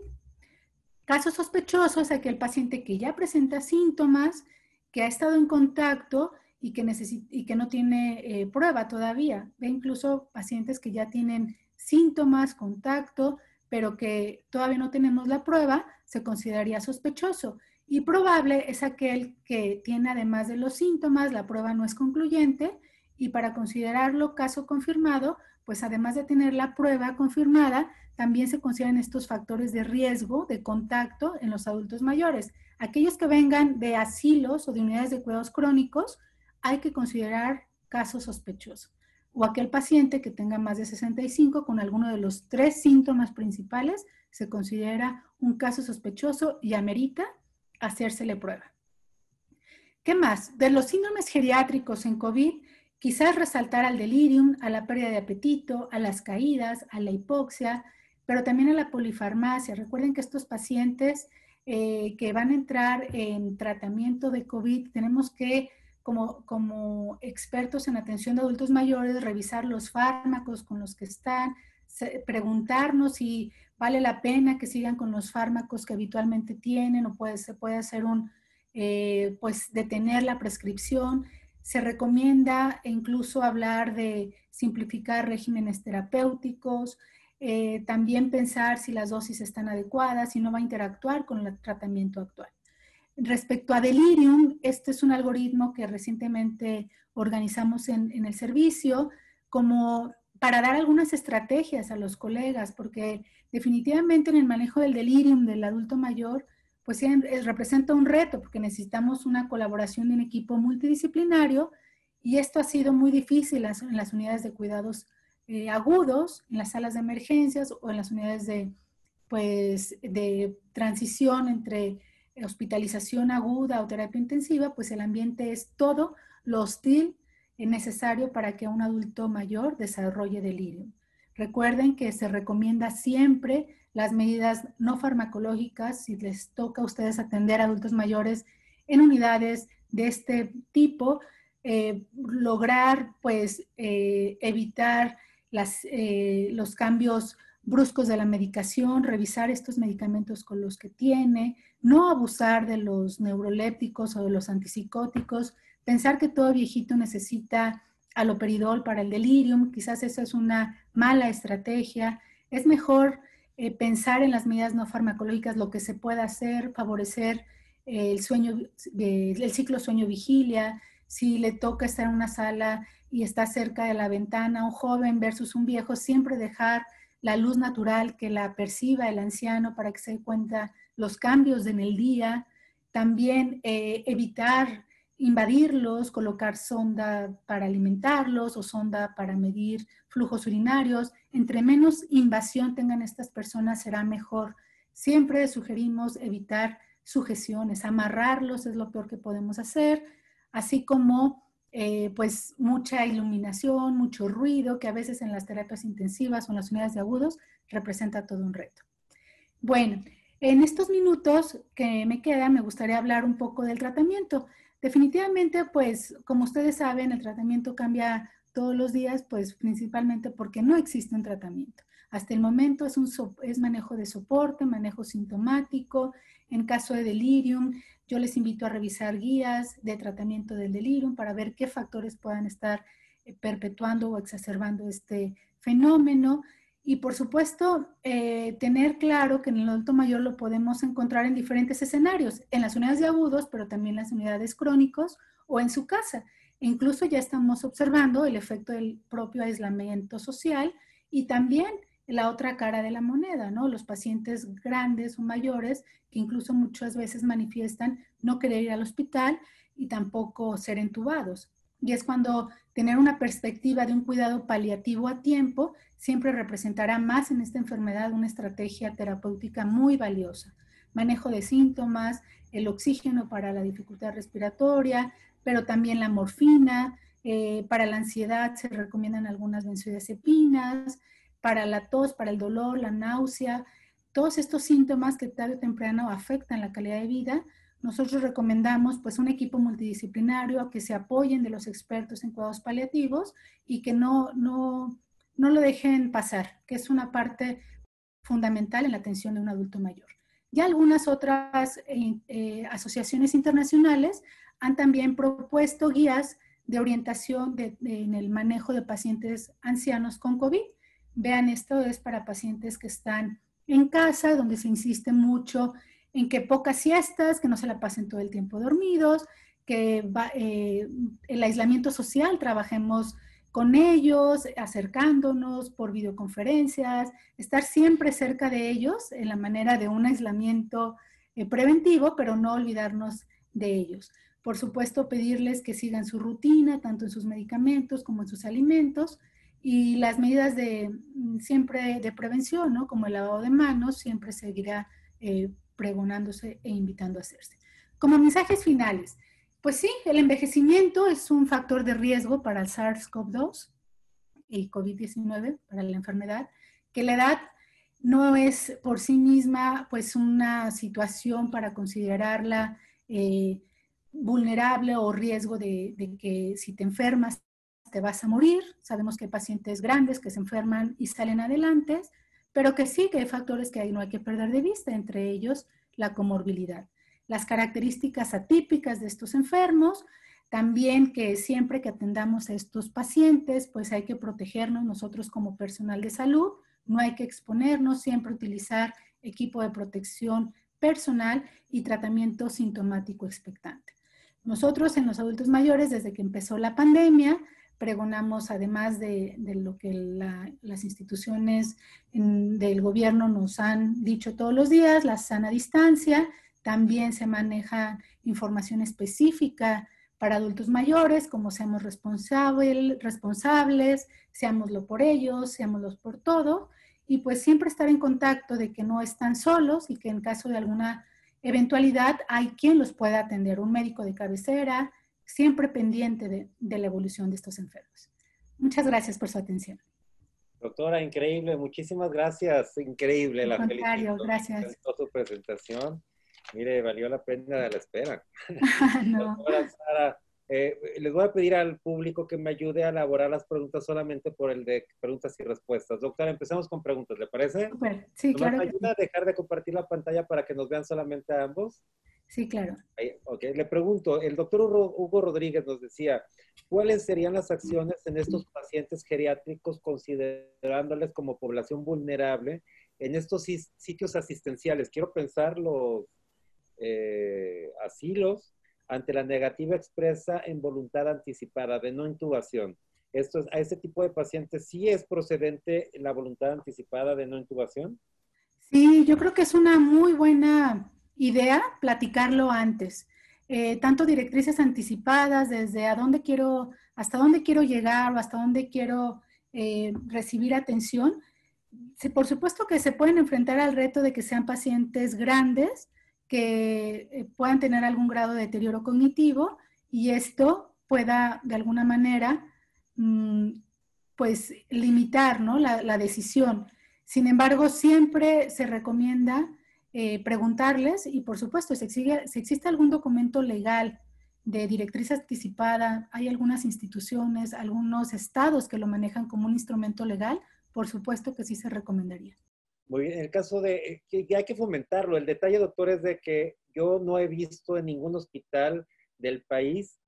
Casos sospechosos, aquel paciente que ya presenta síntomas, que ha estado en contacto y que no tiene prueba todavía. Ve incluso pacientes que ya tienen síntomas, contacto, pero que todavía no tenemos la prueba, se consideraría sospechoso. Y probable es aquel que tiene, además de los síntomas, la prueba no es concluyente y para considerarlo caso confirmado, pues además de tener la prueba confirmada, también se consideran estos factores de riesgo de contacto en los adultos mayores. Aquellos que vengan de asilos o de unidades de cuidados crónicos, hay que considerar caso sospechoso. O aquel paciente que tenga más de 65 con alguno de los 3 síntomas principales, se considera un caso sospechoso y amerita hacérsele prueba. ¿Qué más? De los síndromes geriátricos en COVID, quizás resaltar al delirium, a la pérdida de apetito, a las caídas, a la hipoxia, pero también a la polifarmacia. Recuerden que estos pacientes que van a entrar en tratamiento de COVID, tenemos que, como expertos en atención de adultos mayores, revisar los fármacos con los que están, preguntarnos si vale la pena que sigan con los fármacos que habitualmente tienen o se puede hacer pues detener la prescripción. Se recomienda incluso hablar de simplificar regímenes terapéuticos, también pensar si las dosis están adecuadas, si no va a interactuar con el tratamiento actual. Respecto a delirium, este es un algoritmo que recientemente organizamos en el servicio como para dar algunas estrategias a los colegas, porque definitivamente en el manejo del delirium del adulto mayor, pues representa un reto, porque necesitamos una colaboración de un equipo multidisciplinario y esto ha sido muy difícil en las unidades de cuidados agudos, en las salas de emergencias o en las unidades de transición entre hospitalización aguda o terapia intensiva, pues el ambiente es todo lo hostil necesario para que un adulto mayor desarrolle delirio. Recuerden que se recomienda siempre las medidas no farmacológicas si les toca a ustedes atender a adultos mayores en unidades de este tipo, lograr pues evitar los cambios bruscos de la medicación, revisar estos medicamentos con los que tiene, no abusar de los neurolépticos o de los antipsicóticos, pensar que todo viejito necesita haloperidol para el delirium, quizás eso es una mala estrategia. Es mejor pensar en las medidas no farmacológicas, lo que se pueda hacer, favorecer el ciclo sueño-vigilia. Si le toca estar en una sala y está cerca de la ventana, un joven versus un viejo, siempre dejar la luz natural que la perciba el anciano para que se dé cuenta los cambios en el día. También evitar invadirlos, colocar sonda para alimentarlos o sonda para medir flujos urinarios. Entre menos invasión tengan estas personas, será mejor. Siempre sugerimos evitar sujeciones, amarrarlos es lo peor que podemos hacer, así como pues mucha iluminación, mucho ruido, que a veces en las terapias intensivas o en las unidades de agudos representa todo un reto. Bueno, en estos minutos que me quedan, me gustaría hablar un poco del tratamiento. Definitivamente, pues, como ustedes saben, el tratamiento cambia todos los días, pues, principalmente porque no existe un tratamiento. Hasta el momento es manejo de soporte, manejo sintomático. En caso de delirium, yo les invito a revisar guías de tratamiento del delirium para ver qué factores puedan estar perpetuando o exacerbando este fenómeno. Y por supuesto, tener claro que en el adulto mayor lo podemos encontrar en diferentes escenarios, en las unidades de agudos, pero también en las unidades crónicos o en su casa. E incluso ya estamos observando el efecto del propio aislamiento social y también la otra cara de la moneda, ¿no? Los pacientes grandes o mayores que incluso muchas veces manifiestan no querer ir al hospital y tampoco ser entubados. Y es cuando tener una perspectiva de un cuidado paliativo a tiempo siempre representará más en esta enfermedad una estrategia terapéutica muy valiosa. Manejo de síntomas, el oxígeno para la dificultad respiratoria, pero también la morfina. Para la ansiedad se recomiendan algunas benzodiazepinas, para la tos, para el dolor, la náusea. Todos estos síntomas que tarde o temprano afectan la calidad de vida, nosotros recomendamos pues un equipo multidisciplinario que se apoyen de los expertos en cuidados paliativos y que no lo dejen pasar, que es una parte fundamental en la atención de un adulto mayor. Ya algunas otras asociaciones internacionales han también propuesto guías de orientación en el manejo de pacientes ancianos con COVID. Vean, esto es para pacientes que están en casa, donde se insiste mucho en que pocas siestas, que no se la pasen todo el tiempo dormidos, que el aislamiento social, trabajemos con ellos, acercándonos por videoconferencias, estar siempre cerca de ellos en la manera de un aislamiento preventivo, pero no olvidarnos de ellos. Por supuesto, pedirles que sigan su rutina, tanto en sus medicamentos como en sus alimentos, y las medidas siempre de prevención, ¿no? Como el lavado de manos, siempre seguirá pregonándose e invitando a hacerse. Como mensajes finales, pues sí, el envejecimiento es un factor de riesgo para el SARS-CoV-2 y COVID-19, para la enfermedad, que la edad no es por sí misma pues una situación para considerarla vulnerable o riesgo de que si te enfermas te vas a morir. Sabemos que hay pacientes grandes que se enferman y salen adelante, pero que sí que hay factores que no hay que perder de vista, entre ellos la comorbilidad. Las características atípicas de estos enfermos, también que siempre que atendamos a estos pacientes, pues hay que protegernos nosotros como personal de salud, No hay que exponernos, siempre utilizar equipo de protección personal y tratamiento sintomático expectante. Nosotros en los adultos mayores, desde que empezó la pandemia, pregonamos, además de lo que las instituciones del gobierno nos han dicho todos los días, la sana distancia, también se maneja información específica para adultos mayores, como seamos responsables, seámoslo por ellos, seámoslo por todo, y pues siempre estar en contacto de que no están solos y que en caso de alguna eventualidad hay quien los pueda atender, un médico de cabecera, siempre pendiente de la evolución de estos enfermos. Muchas gracias por su atención. Doctora, increíble, muchísimas gracias, increíble, la felicito. Gracias. Por su presentación. Mire, valió la pena la espera. No. Doctora Sara, les voy a pedir al público que me ayude a elaborar las preguntas solamente por el de preguntas y respuestas. Doctora, empezamos con preguntas, ¿le parece? Super. Sí, claro. ¿Me ayuda a dejar de compartir la pantalla para que nos vean solamente a ambos? Sí, claro. Ok, le pregunto, el doctor Hugo Rodríguez nos decía, ¿cuáles serían las acciones en estos pacientes geriátricos considerándoles como población vulnerable en estos sitios asistenciales? Quiero pensar los asilos ante la negativa expresa en voluntad anticipada de no intubación. Esto es, ¿a este tipo de pacientes sí es procedente la voluntad anticipada de no intubación? Sí, yo creo que es una muy buena idea platicarlo antes. Tanto directrices anticipadas desde hasta dónde quiero llegar o hasta dónde quiero recibir atención. Por supuesto que se pueden enfrentar al reto de que sean pacientes grandes, que puedan tener algún grado de deterioro cognitivo y esto pueda de alguna manera pues limitar, ¿no?, la decisión. Sin embargo, siempre se recomienda preguntarles y por supuesto, si existe algún documento legal de directriz anticipada, hay algunas instituciones, algunos estados que lo manejan como un instrumento legal, por supuesto que sí se recomendaría. Muy bien, en el caso de que hay que fomentarlo, el detalle, doctor, es de que yo no he visto en ningún hospital del país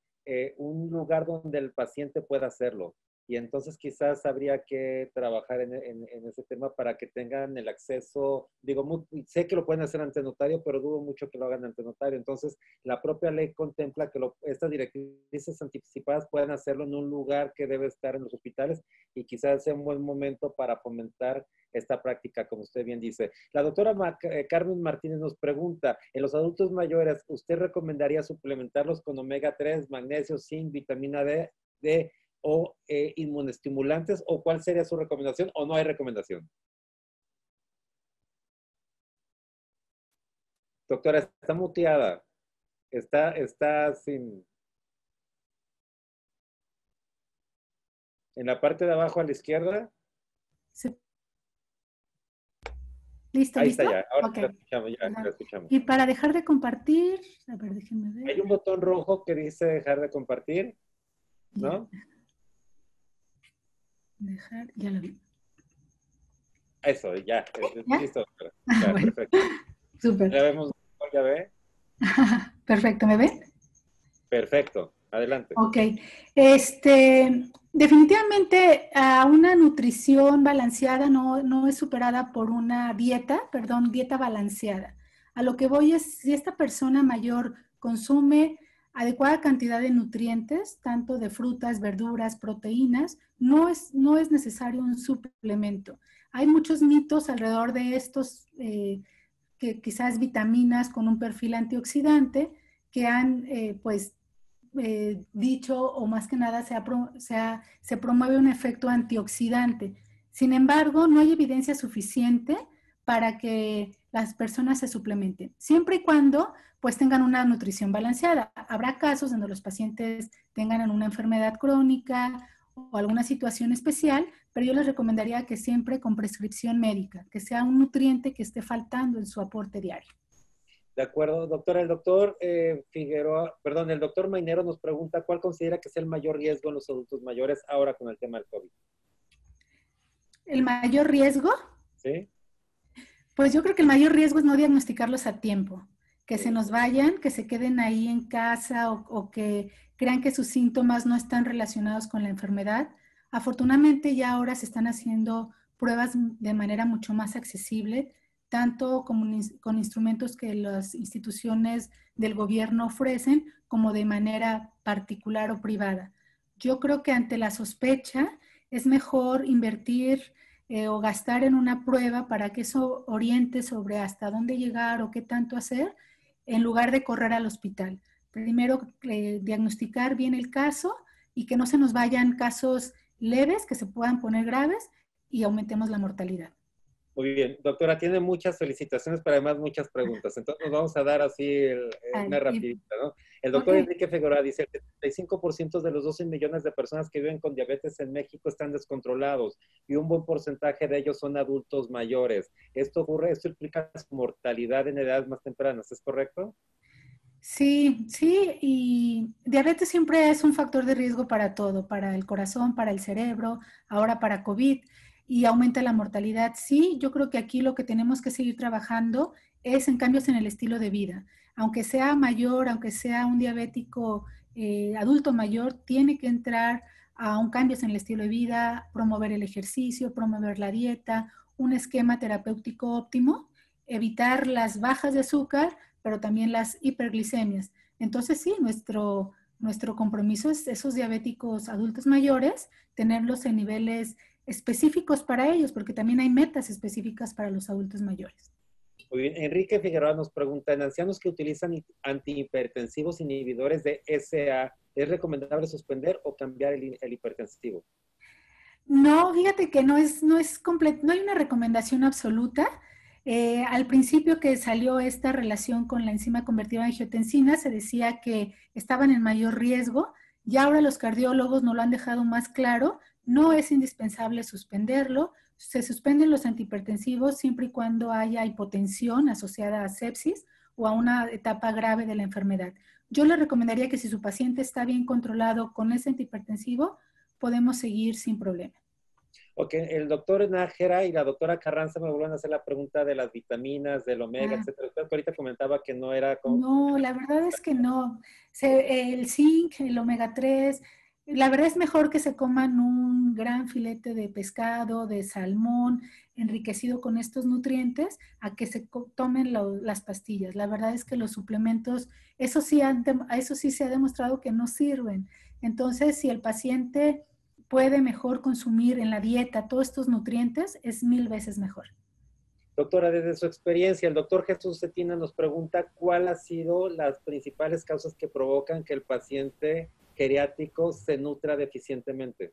un lugar donde el paciente pueda hacerlo. Y entonces quizás habría que trabajar en ese tema para que tengan el acceso. Digo, sé que lo pueden hacer ante notario, pero dudo mucho que lo hagan ante notario. Entonces, la propia ley contempla que estas directrices anticipadas puedan hacerlo en un lugar que debe estar en los hospitales y quizás sea un buen momento para fomentar esta práctica, como usted bien dice. La doctora Carmen Martínez nos pregunta, en los adultos mayores, ¿usted recomendaría suplementarlos con omega 3, magnesio, zinc, vitamina D o inmunoestimulantes? ¿O cuál sería su recomendación? ¿O no hay recomendación? Doctora, está muteada. Está sin... En la parte de abajo a la izquierda. Sí. ¿Listo? Ahí ¿Listo? está ya. Ahora Okay. la escuchamos. Y para dejar de compartir, a ver, déjenme ver. Hay un botón rojo que dice dejar de compartir, ¿no? Dejar, ya lo vi. Eso, ya. ¿Ya? Listo. Ya, bueno. Perfecto. Súper. ¿Ya vemos? ¿Ya ve? Perfecto, ¿me ve? Perfecto. Adelante. Ok. Definitivamente una nutrición balanceada no es superada por una dieta balanceada. A lo que voy es, si esta persona mayor consume adecuada cantidad de nutrientes, tanto de frutas, verduras, proteínas, no es necesario un suplemento. Hay muchos mitos alrededor de estos, que quizás vitaminas con un perfil antioxidante, que han dicho, o más que nada se promueve un efecto antioxidante. Sin embargo, no hay evidencia suficiente para que las personas se suplementen, siempre y cuando pues tengan una nutrición balanceada. Habrá casos donde los pacientes tengan una enfermedad crónica o alguna situación especial, pero yo les recomendaría que siempre con prescripción médica, que sea un nutriente que esté faltando en su aporte diario. De acuerdo, doctora. El doctor el doctor Mainero nos pregunta, ¿cuál considera que es el mayor riesgo en los adultos mayores ahora con el tema del COVID? ¿El mayor riesgo? Sí. Pues yo creo que el mayor riesgo es no diagnosticarlos a tiempo, que se nos vayan, que se queden ahí en casa o que crean que sus síntomas no están relacionados con la enfermedad. Afortunadamente ya ahora se están haciendo pruebas de manera mucho más accesible, tanto con instrumentos que las instituciones del gobierno ofrecen, como de manera particular o privada. Yo creo que ante la sospecha es mejor invertir o gastar en una prueba para que eso oriente sobre hasta dónde llegar o qué tanto hacer, en lugar de correr al hospital. Primero, diagnosticar bien el caso y que no se nos vayan casos leves que se puedan poner graves y aumentemos la mortalidad. Muy bien, doctora, tiene muchas felicitaciones, pero además muchas preguntas. Entonces nos vamos a dar así una rapidita, ¿no? El doctor Enrique Figueroa dice que el 75% de los 12 millones de personas que viven con diabetes en México están descontrolados y un buen porcentaje de ellos son adultos mayores. Esto implica su mortalidad en edades más tempranas, ¿es correcto? Sí, sí, y diabetes siempre es un factor de riesgo para todo, para el corazón, para el cerebro, ahora para COVID, y aumenta la mortalidad. Sí, yo creo que aquí lo que tenemos que seguir trabajando es en cambios en el estilo de vida. Aunque sea mayor, aunque sea un diabético adulto mayor, tiene que entrar a un cambio en el estilo de vida, promover el ejercicio, promover la dieta, un esquema terapéutico óptimo, evitar las bajas de azúcar, pero también las hiperglicemias. Entonces, sí, nuestro compromiso es esos diabéticos adultos mayores, tenerlos en niveles específicos para ellos, porque también hay metas específicas para los adultos mayores. Muy bien. Enrique Figueroa nos pregunta, en ancianos que utilizan antihipertensivos inhibidores de SA, ¿es recomendable suspender o cambiar el hipertensivo? No, fíjate que no hay una recomendación absoluta. Al principio que salió esta relación con la enzima convertida en angiotensina, se decía que estaban en mayor riesgo, y ahora los cardiólogos nos lo han dejado más claro. No es indispensable suspenderlo. Se suspenden los antihipertensivos siempre y cuando haya hipotensión asociada a sepsis o a una etapa grave de la enfermedad. Yo le recomendaría que si su paciente está bien controlado con ese antihipertensivo, podemos seguir sin problema. Ok, el doctor Nájera y la doctora Carranza me vuelven a hacer la pregunta de las vitaminas, del omega, etcétera. Usted ahorita comentaba que no era... No, la verdad es que no. El zinc, el omega 3, la verdad es mejor que se coman un gran filete de pescado, de salmón, enriquecido con estos nutrientes, a que se tomen las pastillas. La verdad es que los suplementos, eso sí se ha demostrado que no sirven. Entonces, si el paciente puede mejor consumir en la dieta todos estos nutrientes, es 1000 veces mejor. Doctora, desde su experiencia, el doctor Jesús Cetina nos pregunta cuál ha sido las principales causas que provocan que el paciente geriátrico se nutra deficientemente.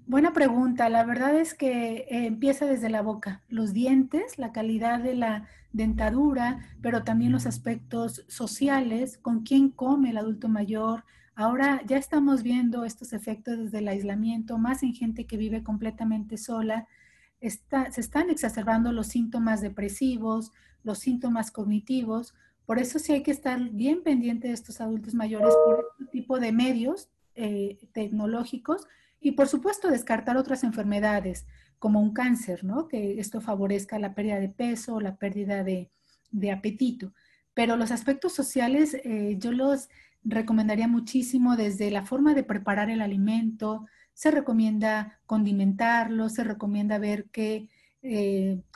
Buena pregunta. La verdad es que empieza desde la boca, los dientes, la calidad de la dentadura, pero también los aspectos sociales, con quién come el adulto mayor. Ahora ya estamos viendo estos efectos desde el aislamiento, más en gente que vive completamente sola. Se están exacerbando los síntomas depresivos, los síntomas cognitivos. Por eso sí hay que estar bien pendiente de estos adultos mayores por este tipo de medios tecnológicos, y por supuesto descartar otras enfermedades como un cáncer, ¿no? Que esto favorezca la pérdida de peso, la pérdida de apetito. Pero los aspectos sociales yo los recomendaría muchísimo, desde la forma de preparar el alimento. Se recomienda condimentarlo, se recomienda ver qué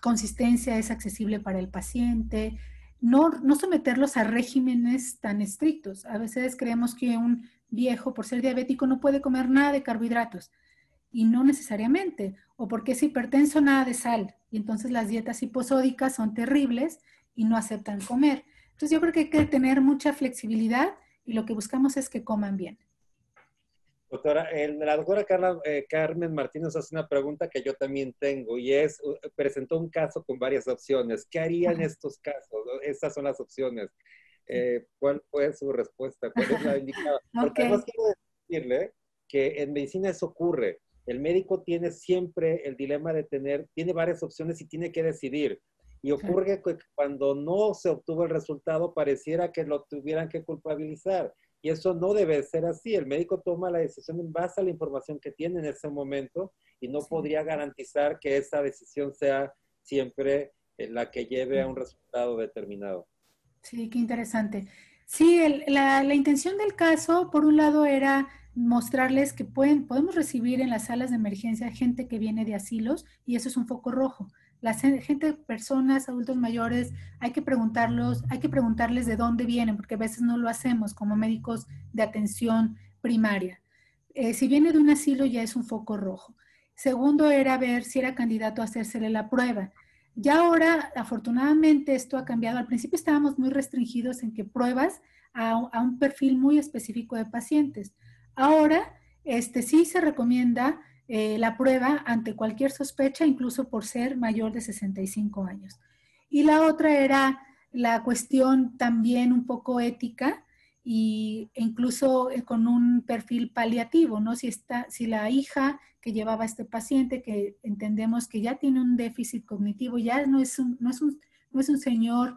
consistencia es accesible para el paciente. No someterlos a regímenes tan estrictos. A veces creemos que un viejo, por ser diabético, no puede comer nada de carbohidratos, y no necesariamente, o porque es hipertenso, nada de sal, y entonces las dietas hiposódicas son terribles y no aceptan comer. Entonces yo creo que hay que tener mucha flexibilidad, y lo que buscamos es que coman bien. Doctora, la doctora Carmen Martínez hace una pregunta que yo también tengo, y es, presentó un caso con varias opciones. ¿Qué haría en estos casos? Estas son las opciones. ¿Cuál fue su respuesta? ¿Cuál es la indicada? Porque además quiero decirle que en medicina eso ocurre. El médico tiene siempre el dilema de tiene varias opciones y tiene que decidir. Y ocurre que cuando no se obtuvo el resultado, pareciera que lo tuvieran que culpabilizar. Y eso no debe ser así. El médico toma la decisión en base a la información que tiene en ese momento, y no podría garantizar que esa decisión sea siempre la que lleve a un resultado determinado. Sí, qué interesante. Sí, la intención del caso, por un lado, era mostrarles que podemos recibir en las salas de emergencia gente que viene de asilos y eso es un foco rojo. La gente, personas, adultos mayores, hay que preguntarles de dónde vienen, porque a veces no lo hacemos como médicos de atención primaria. Si viene de un asilo ya es un foco rojo. Segundo era ver si era candidato a hacérsele la prueba. Ya ahora, afortunadamente, esto ha cambiado. Al principio estábamos muy restringidos en que pruebas a un perfil muy específico de pacientes. Ahora, sí se recomienda la prueba ante cualquier sospecha, incluso por ser mayor de 65 años. Y la otra era la cuestión también un poco ética e incluso con un perfil paliativo, ¿no? Si la hija que llevaba a este paciente, que entendemos que ya tiene un déficit cognitivo, ya no es un señor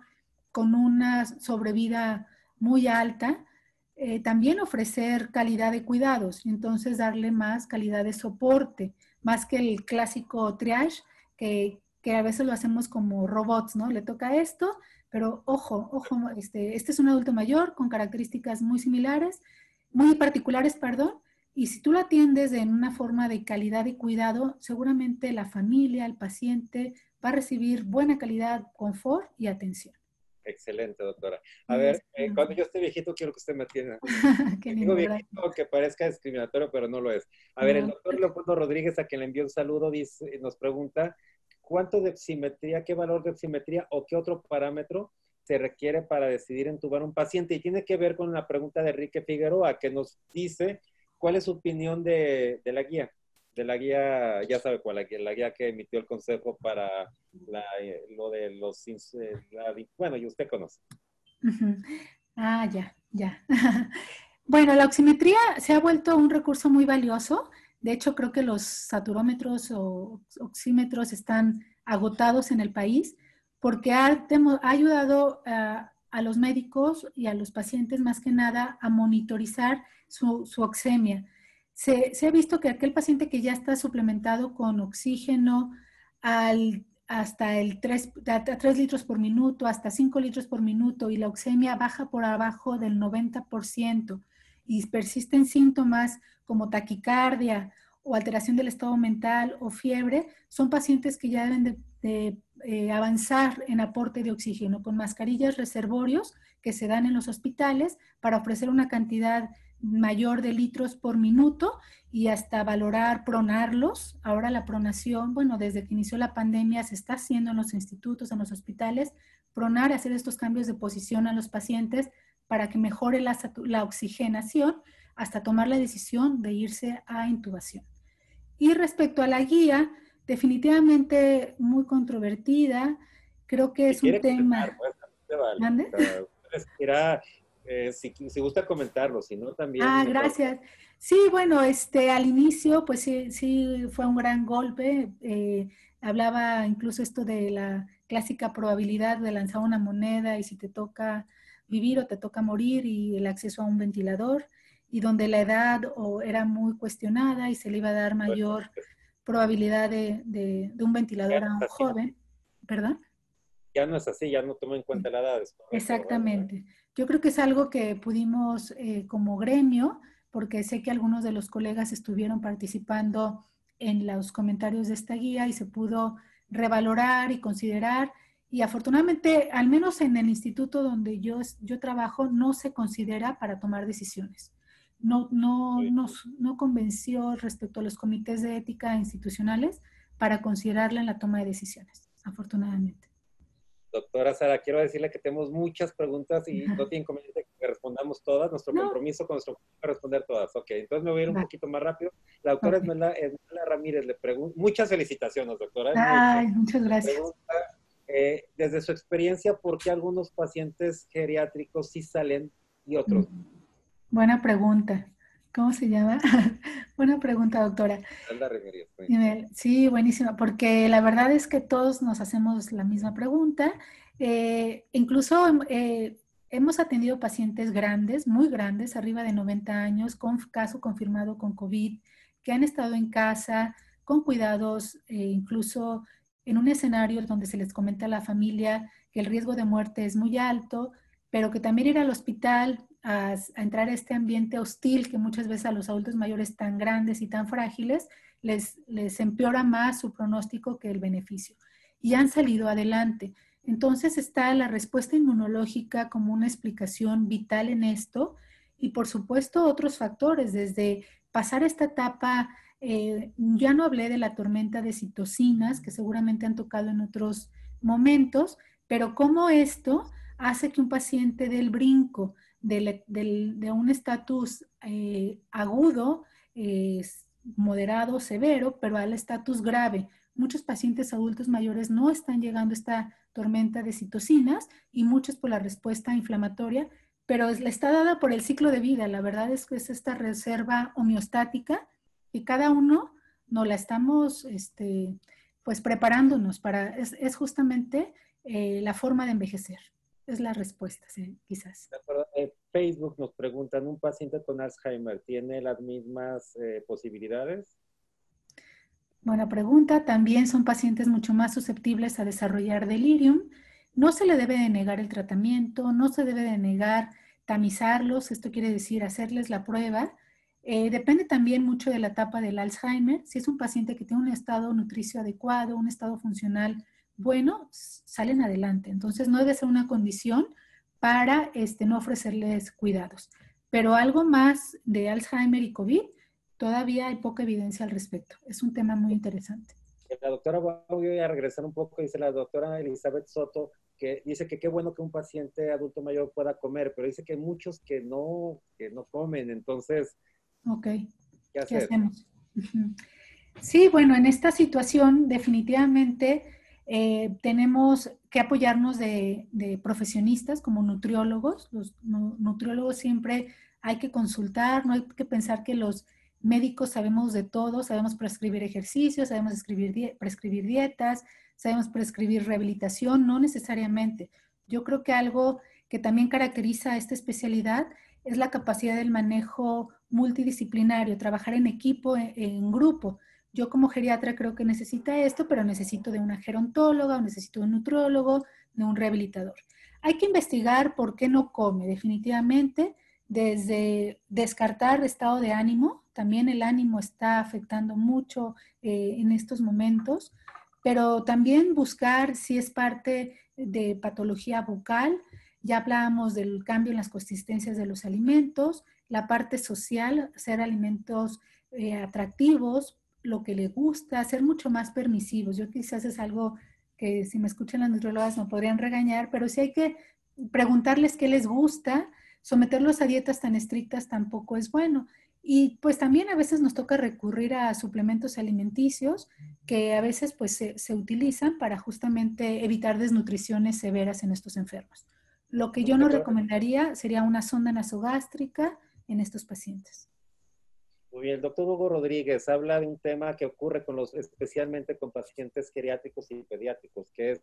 con una sobrevida muy alta, también ofrecer calidad de cuidados, entonces darle más calidad de soporte, más que el clásico triage, que a veces lo hacemos como robots, ¿no? Le toca esto, pero ojo, este es un adulto mayor con características muy similares, muy particulares, perdón, y si tú lo atiendes en una forma de calidad y cuidado, seguramente la familia, el paciente va a recibir buena calidad, confort y atención. Excelente, doctora. A Sí, ver, cuando yo esté viejito, quiero que usted me atienda. qué Digo lindo, viejito, gracias. aunque parezca discriminatorio, pero no lo es. A ver, el No. doctor Leopoldo Rodríguez, a quien le envió un saludo, nos pregunta, ¿cuánto de oximetría, qué valor de oximetría o qué otro parámetro se requiere para decidir entubar a un paciente? Y tiene que ver con la pregunta de Enrique Figueroa, que nos dice cuál es su opinión de la guía. De la guía, ya sabe cuál, la guía que emitió el Consejo para lo de los... bueno, y usted conoce. Uh-huh. Ah, ya, ya. Bueno, la oximetría se ha vuelto un recurso muy valioso. De hecho, creo que los saturómetros o oxímetros están agotados en el país porque ha ayudado a los médicos y a los pacientes más que nada a monitorizar su oxemia. Se ha visto que aquel paciente que ya está suplementado con oxígeno hasta el 3 litros por minuto, hasta 5 litros por minuto y la oxemia baja por abajo del 90% y persisten síntomas como taquicardia o alteración del estado mental o fiebre, son pacientes que ya deben de avanzar en aporte de oxígeno con mascarillas reservorios que se dan en los hospitales para ofrecer una cantidad mayor de litros por minuto y hasta valorar pronarlos. Ahora la pronación, bueno, desde que inició la pandemia se está haciendo en los institutos, en los hospitales, pronar, hacer estos cambios de posición a los pacientes para que mejore la oxigenación hasta tomar la decisión de irse a intubación. Y respecto a la guía, definitivamente muy controvertida, creo que Si es un quiere comentar, tema... pues, se vale. ¿Mande? Si gusta comentarlo, si no, también Ah, no pasa. gracias. Sí, bueno, al inicio, pues sí, sí fue un gran golpe. Hablaba incluso esto de la clásica probabilidad de lanzar una moneda y si te toca vivir o te toca morir y el acceso a un ventilador y donde la edad era muy cuestionada y se le iba a dar mayor probabilidad de un Ya ventilador no a es un así, joven, ¿perdón? ya no es así, ya no toma en cuenta la edad, es correcto, ¿verdad? Exactamente. Yo creo que es algo que pudimos como gremio, porque sé que algunos de los colegas estuvieron participando en los comentarios de esta guía y se pudo revalorar y considerar. Y afortunadamente, al menos en el instituto donde yo trabajo, no se considera para tomar decisiones. Sí. No convenció respecto a los comités de ética institucionales para considerarla en la toma de decisiones, afortunadamente. Doctora Sara, quiero decirle que tenemos muchas preguntas y no tiene inconveniente que respondamos todas. Nuestro No, compromiso con nuestro es responder todas. Ok, entonces me voy a ir un va, poquito más rápido. La doctora ok. Esmeralda Ramírez le pregunta, muchas felicitaciones, doctora, Ay, muchas. muchas Le gracias. pregunta, desde su experiencia, ¿por qué algunos pacientes geriátricos sí salen y otros no? Buena pregunta. ¿Cómo se llama? Buena pregunta, doctora. Esmeralda Ramírez, sí. Sí, buenísima, porque la verdad es que todos nos hacemos la misma pregunta. Incluso hemos atendido pacientes grandes, muy grandes, arriba de 90 años, con caso confirmado con COVID, que han estado en casa con cuidados, incluso en un escenario donde se les comenta a la familia que el riesgo de muerte es muy alto, pero que también ir al hospital a entrar a este ambiente hostil que muchas veces a los adultos mayores tan grandes y tan frágiles les empeora más su pronóstico que el beneficio. Y han salido adelante. Entonces está la respuesta inmunológica como una explicación vital en esto y por supuesto otros factores, desde pasar esta etapa, ya no hablé de la tormenta de citocinas que seguramente han tocado en otros momentos, pero cómo esto hace que un paciente dé el brinco de un estatus agudo, moderado, severo, pero al estatus grave. Muchos pacientes adultos mayores no están llegando a esta tormenta de citocinas y muchos por la respuesta inflamatoria, pero está dada por el ciclo de vida. La verdad es que es esta reserva homeostática y cada uno nos la estamos pues preparándonos para, es justamente la forma de envejecer. Es la respuesta, sí, quizás. De acuerdo. Facebook nos preguntan, ¿un paciente con Alzheimer tiene las mismas posibilidades? Buena pregunta. También son pacientes mucho más susceptibles a desarrollar delirium. No se le debe de negar el tratamiento, no se debe de negar tamizarlos, esto quiere decir hacerles la prueba. Depende también mucho de la etapa del Alzheimer. Si es un paciente que tiene un estado nutricio adecuado, un estado funcional bueno, salen adelante. Entonces no debe ser una condición para no ofrecerles cuidados. Pero algo más de Alzheimer y COVID, todavía hay poca evidencia al respecto. Es un tema muy interesante. La doctora, voy a regresar un poco, dice la doctora Elizabeth Soto, que dice que qué bueno que un paciente adulto mayor pueda comer, pero dice que hay muchos que no comen, entonces, Ok, ¿qué ¿qué hacer? hacemos? Sí, bueno, en esta situación definitivamente tenemos que apoyarnos de profesionistas como nutriólogos. Los nutriólogos siempre hay que consultar, no hay que pensar que los médicos sabemos de todo, sabemos prescribir ejercicios, sabemos prescribir dietas, sabemos prescribir rehabilitación, no necesariamente. Yo creo que algo que también caracteriza a esta especialidad es la capacidad del manejo multidisciplinario, trabajar en equipo, en grupo. Yo como geriatra creo que necesita esto, pero necesito de una gerontóloga, necesito de un nutriólogo, de un rehabilitador. Hay que investigar por qué no come, definitivamente, desde descartar estado de ánimo, también el ánimo está afectando mucho en estos momentos, pero también buscar si es parte de patología bucal. Ya hablábamos del cambio en las consistencias de los alimentos, la parte social, hacer alimentos atractivos, lo que le gusta, ser mucho más permisivos. Yo quizás es algo que si me escuchan las nutriólogas me podrían regañar, pero sí hay que preguntarles qué les gusta, someterlos a dietas tan estrictas tampoco es bueno. Y pues también a veces nos toca recurrir a suplementos alimenticios que a veces pues se utilizan para justamente evitar desnutriciones severas en estos enfermos. Lo que yo no recomendaría sería una sonda nasogástrica en estos pacientes. Muy bien, el doctor Hugo Rodríguez habla de un tema que ocurre especialmente con pacientes geriátricos y pediátricos, que es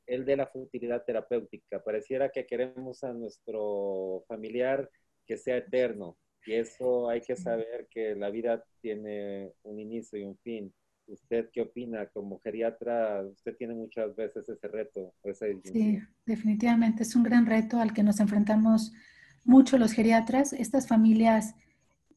el de la futilidad terapéutica. Pareciera que queremos a nuestro familiar que sea eterno, y eso hay que saber que la vida tiene un inicio y un fin. ¿Usted qué opina? Como geriatra, usted tiene muchas veces ese reto, esa Sí, disyuntiva. definitivamente es un gran reto al que nos enfrentamos mucho los geriatras. Estas familias,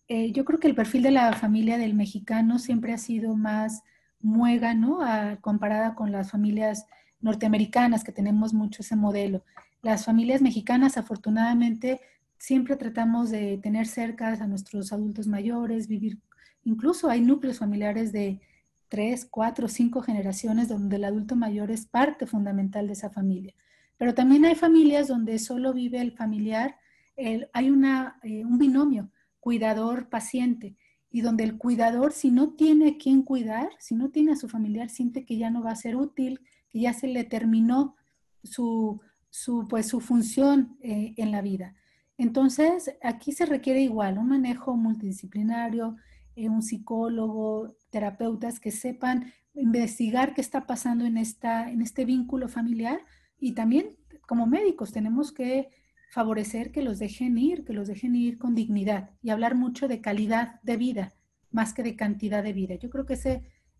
yo creo que el perfil de la familia del mexicano siempre ha sido más muégano comparada con las familias norteamericanas, que tenemos mucho ese modelo. Las familias mexicanas, afortunadamente, siempre tratamos de tener cerca a nuestros adultos mayores, vivir, incluso hay núcleos familiares de 3, 4, 5 generaciones donde el adulto mayor es parte fundamental de esa familia. Pero también hay familias donde solo vive el familiar, hay un binomio cuidador-paciente, y donde el cuidador, si no tiene a quien cuidar, si no tiene a su familiar, siente que ya no va a ser útil, que ya se le terminó pues, su función en la vida. Entonces, aquí se requiere igual un manejo multidisciplinario, un psicólogo, terapeutas que sepan investigar qué está pasando en este vínculo familiar, y también como médicos tenemos que favorecer que los dejen ir con dignidad y hablar mucho de calidad de vida más que de cantidad de vida. Yo creo que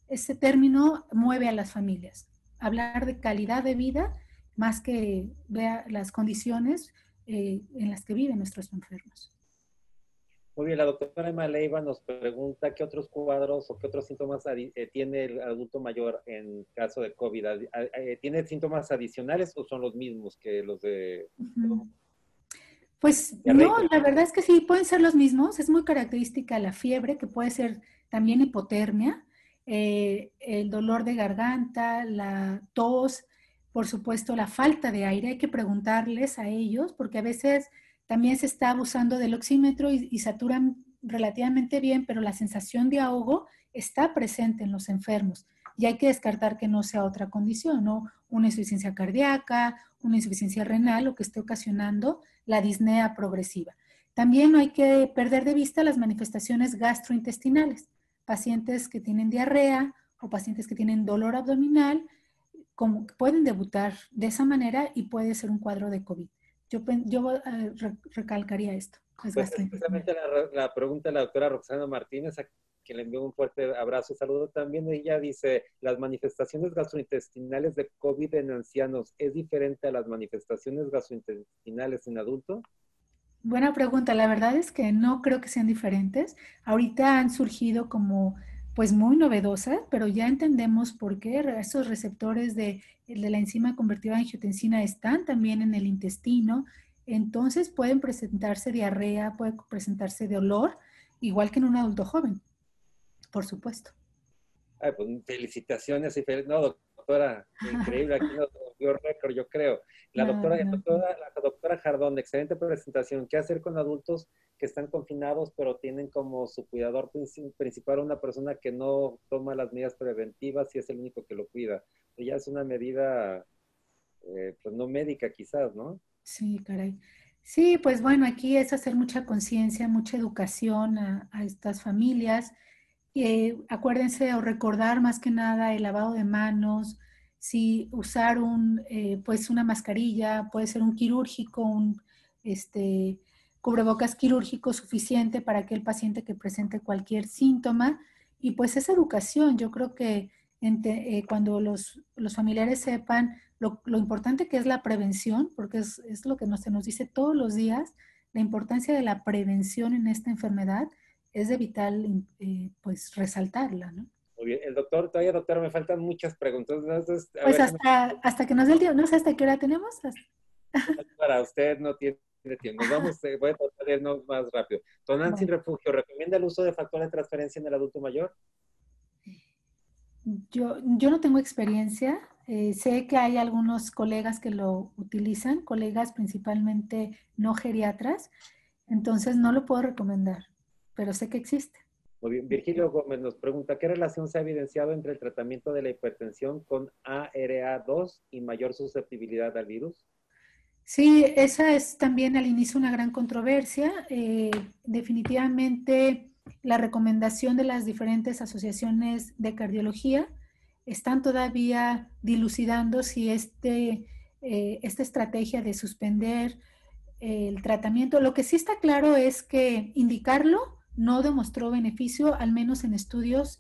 ese término mueve a las familias. Hablar de calidad de vida más que vea las condiciones en las que viven nuestros enfermos. Muy bien, la doctora Emma Leiva nos pregunta qué otros cuadros o qué otros síntomas tiene el adulto mayor en caso de COVID. ¿Tiene síntomas adicionales o son los mismos que los de Pues no, diarreico? la verdad es que sí, pueden ser los mismos. Es muy característica la fiebre, que puede ser también hipotermia, el dolor de garganta, la tos, por supuesto, la falta de aire. Hay que preguntarles a ellos, porque a veces también se está abusando del oxímetro y saturan relativamente bien, pero la sensación de ahogo está presente en los enfermos. Y hay que descartar que no sea otra condición, ¿no? Una insuficiencia cardíaca, una insuficiencia renal, lo que esté ocasionando la disnea progresiva. También no hay que perder de vista las manifestaciones gastrointestinales. Pacientes que tienen diarrea o pacientes que tienen dolor abdominal, como pueden debutar de esa manera y puede ser un cuadro de COVID. Yo recalcaría esto. Pues es precisamente la pregunta de la doctora Roxana Martínez, a quien le envío un fuerte abrazo y saludo también. Ella dice, ¿las manifestaciones gastrointestinales de COVID en ancianos es diferente a las manifestaciones gastrointestinales en adultos? Buena pregunta. La verdad es que no creo que sean diferentes. Ahorita han surgido como pues muy novedosas, pero ya entendemos por qué esos receptores de la enzima convertida en angiotensina están también en el intestino. Entonces pueden presentarse diarrea, puede presentarse dolor, igual que en un adulto joven, por supuesto. Ay, pues felicitaciones y no, doctora, increíble, aquí nos dio récord, yo creo. La No, doctora, no. la doctora Jardón, excelente presentación. ¿Qué hacer con adultos que están confinados, pero tienen como su cuidador principal una persona que no toma las medidas preventivas y es el único que lo cuida? Ya es una medida, pues no médica quizás, ¿no? Sí, caray. Sí, pues bueno, aquí es hacer mucha conciencia, mucha educación a estas familias. Acuérdense o recordar más que nada el lavado de manos, si usar pues una mascarilla, puede ser un quirúrgico, un este, cubrebocas quirúrgico suficiente para aquel paciente que presente cualquier síntoma. Y pues esa educación, yo creo que cuando los familiares sepan lo importante que es la prevención, porque es lo que se nos dice todos los días, la importancia de la prevención en esta enfermedad es de vital, pues, resaltarla, ¿no? Muy bien. El doctor, todavía doctora, me faltan muchas preguntas. Entonces, a Pues ver si me hasta que nos dé el tiempo, no sé hasta qué hora tenemos. para usted no tiene tiempo. Nos vamos, voy a tratar de irnos más rápido. Tonan sin Bueno, refugio, ¿recomienda el uso de factores de transferencia en el adulto mayor? yo no tengo experiencia, sé que hay algunos colegas que lo utilizan, colegas principalmente no geriatras, entonces no lo puedo recomendar, pero sé que existe. Muy bien. Virgilio Gómez nos pregunta, ¿qué relación se ha evidenciado entre el tratamiento de la hipertensión con ARA2 y mayor susceptibilidad al virus? Sí, esa es también al inicio una gran controversia. Definitivamente la recomendación de las diferentes asociaciones de cardiología están todavía dilucidando si esta estrategia de suspender el tratamiento, lo que sí está claro es que indicarlo no demostró beneficio, al menos en estudios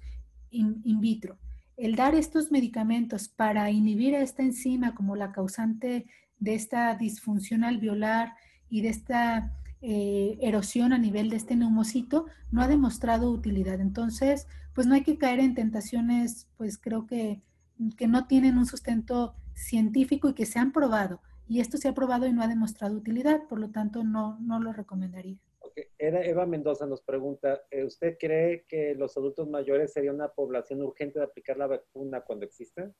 in vitro. El dar estos medicamentos para inhibir a esta enzima como la causante de esta disfunción alveolar y de esta erosión a nivel de este neumocito no ha demostrado utilidad. Entonces, pues no hay que caer en tentaciones, pues creo que no tienen un sustento científico y que se han probado. Y esto se ha probado y no ha demostrado utilidad, por lo tanto no lo recomendaría. Okay. Eva Mendoza nos pregunta, ¿usted cree que los adultos mayores sería una población urgente de aplicar la vacuna cuando exista?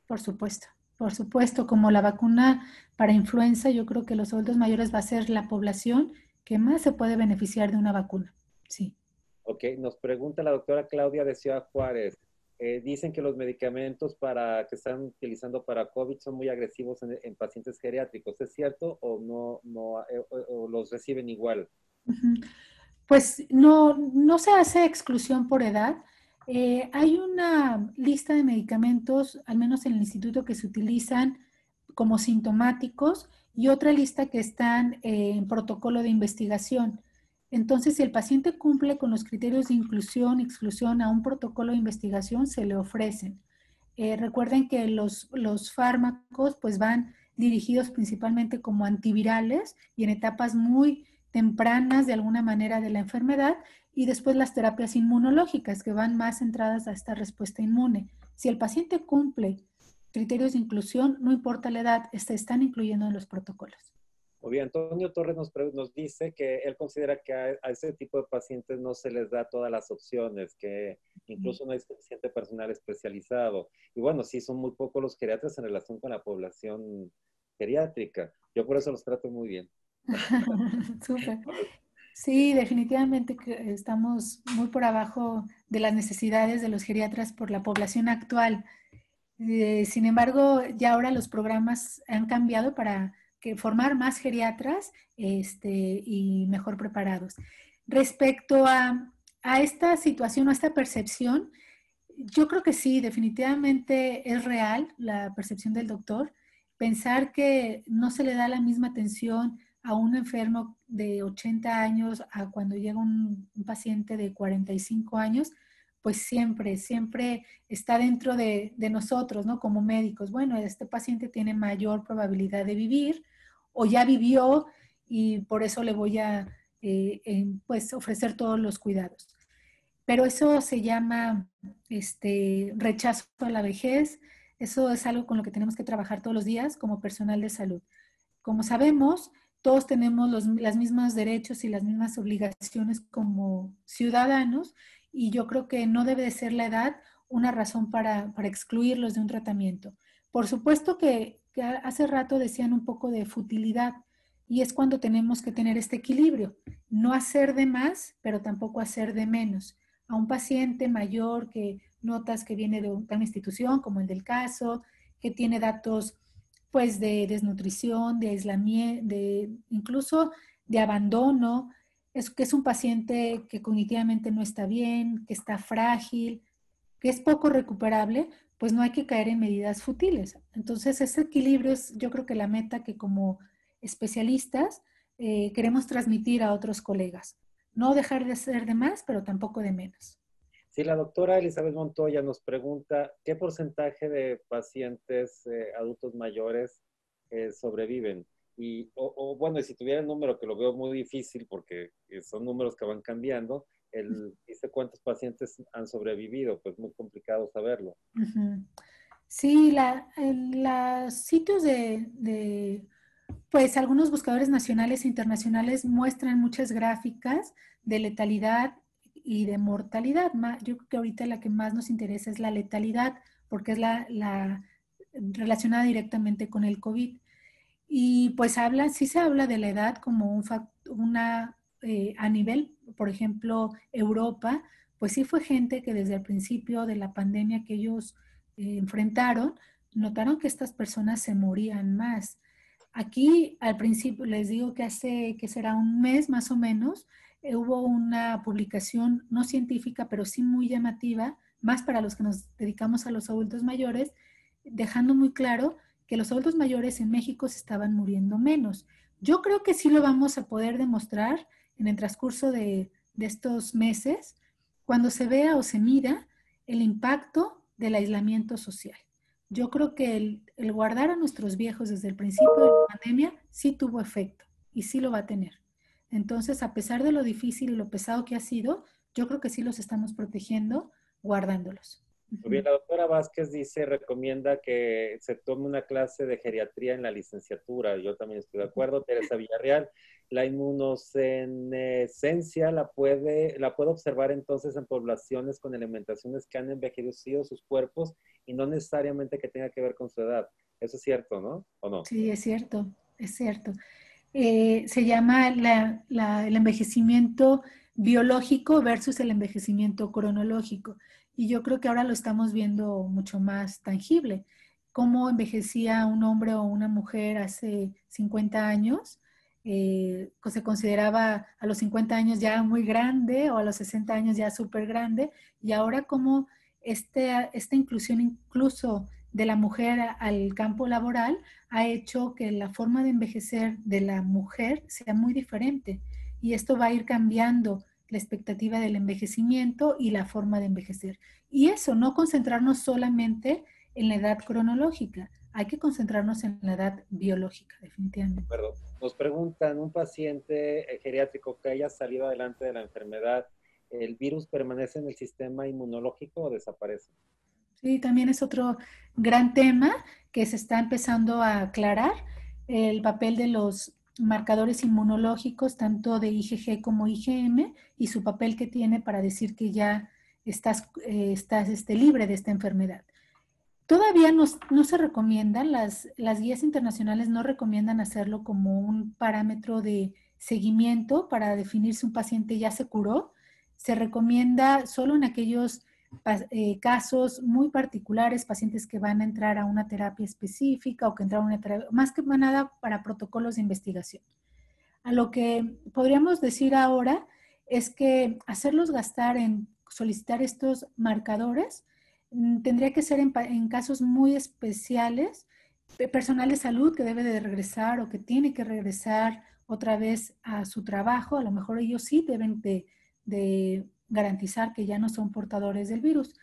Por supuesto, como la vacuna para influenza, yo creo que los adultos mayores va a ser la población que más se puede beneficiar de una vacuna. Sí. Ok, nos pregunta la doctora Claudia de Ciudad Juárez. Dicen que los medicamentos que están utilizando para COVID son muy agresivos en pacientes geriátricos. ¿Es cierto o o los reciben igual? Pues no se hace exclusión por edad. Hay una lista de medicamentos, al menos en el instituto, que se utilizan como sintomáticos y otra lista que están en protocolo de investigación. Entonces, si el paciente cumple con los criterios de inclusión y exclusión a un protocolo de investigación, se le ofrecen. Recuerden que los fármacos pues van dirigidos principalmente como antivirales y en etapas muy tempranas de alguna manera de la enfermedad, y después las terapias inmunológicas que van más centradas a esta respuesta inmune. Si el paciente cumple criterios de inclusión, no importa la edad, se están incluyendo en los protocolos. Muy bien, Antonio Torres nos dice que él considera que a ese tipo de pacientes no se les da todas las opciones, que incluso no hay suficiente personal especializado. Y bueno, sí, son muy pocos los geriatras en relación con la población geriátrica. Yo por eso los trato muy bien. Súper. Sí, definitivamente que estamos muy por abajo de las necesidades de los geriatras por la población actual. Sin embargo, ya ahora los programas han cambiado para formar más geriatras y mejor preparados. Respecto a esta situación o a esta percepción, yo creo que sí, definitivamente es real la percepción del doctor. Pensar que no se le da la misma atención a un enfermo de 80 años a cuando llega un paciente de 45 años, pues siempre está dentro de nosotros, ¿no? Como médicos. Bueno, este paciente tiene mayor probabilidad de vivir o ya vivió y por eso le voy a pues ofrecer todos los cuidados. Pero eso se llama rechazo a la vejez. Eso es algo con lo que tenemos que trabajar todos los días como personal de salud. Como sabemos, todos tenemos los mismos derechos y las mismas obligaciones como ciudadanos, y yo creo que no debe de ser la edad una razón para excluirlos de un tratamiento. Por supuesto que hace rato decían un poco de futilidad, y es cuando tenemos que tener este equilibrio, no hacer de más, pero tampoco hacer de menos. A un paciente mayor que notas que viene de una institución, como el del caso, que tiene datos pues de desnutrición, de aislamiento, incluso de abandono, que es un paciente que cognitivamente no está bien, que está frágil, que es poco recuperable, pues no hay que caer en medidas futiles. Entonces, ese equilibrio es, yo creo que la meta que como especialistas queremos transmitir a otros colegas. No dejar de ser de más, pero tampoco de menos. Sí, la doctora Elizabeth Montoya nos pregunta, ¿qué porcentaje de pacientes adultos mayores sobreviven? Y, bueno, y si tuviera el número, que lo veo muy difícil porque son números que van cambiando, dice cuántos pacientes han sobrevivido, pues muy complicado saberlo. Uh-huh. Sí, los sitios pues algunos buscadores nacionales e internacionales muestran muchas gráficas de letalidad y de mortalidad. Yo creo que ahorita la que más nos interesa es la letalidad, porque es la relacionada directamente con el COVID. Y pues sí se habla de la edad como a nivel, por ejemplo, Europa, pues sí fue gente que desde el principio de la pandemia que ellos enfrentaron, notaron que estas personas se morían más. Aquí al principio, les digo que que será un mes más o menos, hubo una publicación no científica, pero sí muy llamativa, más para los que nos dedicamos a los adultos mayores, dejando muy claro que los adultos mayores en México se estaban muriendo menos. Yo creo que sí lo vamos a poder demostrar en el transcurso de estos meses, cuando se vea o se mida el impacto del aislamiento social. Yo creo que el guardar a nuestros viejos desde el principio de la pandemia sí tuvo efecto y sí lo va a tener. Entonces, a pesar de lo difícil y lo pesado que ha sido, yo creo que sí los estamos protegiendo guardándolos. Muy bien, la doctora Vázquez recomienda que se tome una clase de geriatría en la licenciatura. Yo también estoy de acuerdo. Teresa Villarreal, la inmunosenescencia la puede observar entonces en poblaciones con alimentaciones que han envejecido sus cuerpos y no necesariamente que tenga que ver con su edad. Eso es cierto, ¿no? ¿O no? Sí, es cierto, es cierto. Se llama el envejecimiento biológico versus el envejecimiento cronológico. Y yo creo que ahora lo estamos viendo mucho más tangible. Cómo envejecía un hombre o una mujer hace 50 años, se consideraba a los 50 años ya muy grande o a los 60 años ya súper grande. Y ahora cómo esta inclusión incluso de la mujer al campo laboral ha hecho que la forma de envejecer de la mujer sea muy diferente, y esto va a ir cambiando la expectativa del envejecimiento y la forma de envejecer. Y eso, no concentrarnos solamente en la edad cronológica. hay que concentrarnos en la edad biológica, definitivamente. Perdón. Nos preguntan, un paciente geriátrico que haya salido adelante de la enfermedad, ¿el virus permanece en el sistema inmunológico o desaparece? Sí, también es otro gran tema que se está empezando a aclarar, el papel de los marcadores inmunológicos, tanto de IgG como IgM, y su papel que tiene para decir que ya estás libre de esta enfermedad. Todavía no se recomiendan, las guías internacionales no recomiendan hacerlo como un parámetro de seguimiento para definir si un paciente ya se curó. Se recomienda solo en aquellos casos muy particulares, pacientes que van a entrar a una terapia específica o que entran a una terapia, más que nada para protocolos de investigación. A lo que podríamos decir ahora es que hacerlos gastar en solicitar estos marcadores tendría que ser en casos muy especiales, personal de salud que debe de regresar o que tiene que regresar otra vez a su trabajo, a lo mejor ellos sí deben de garantizar que ya no son portadores del virus.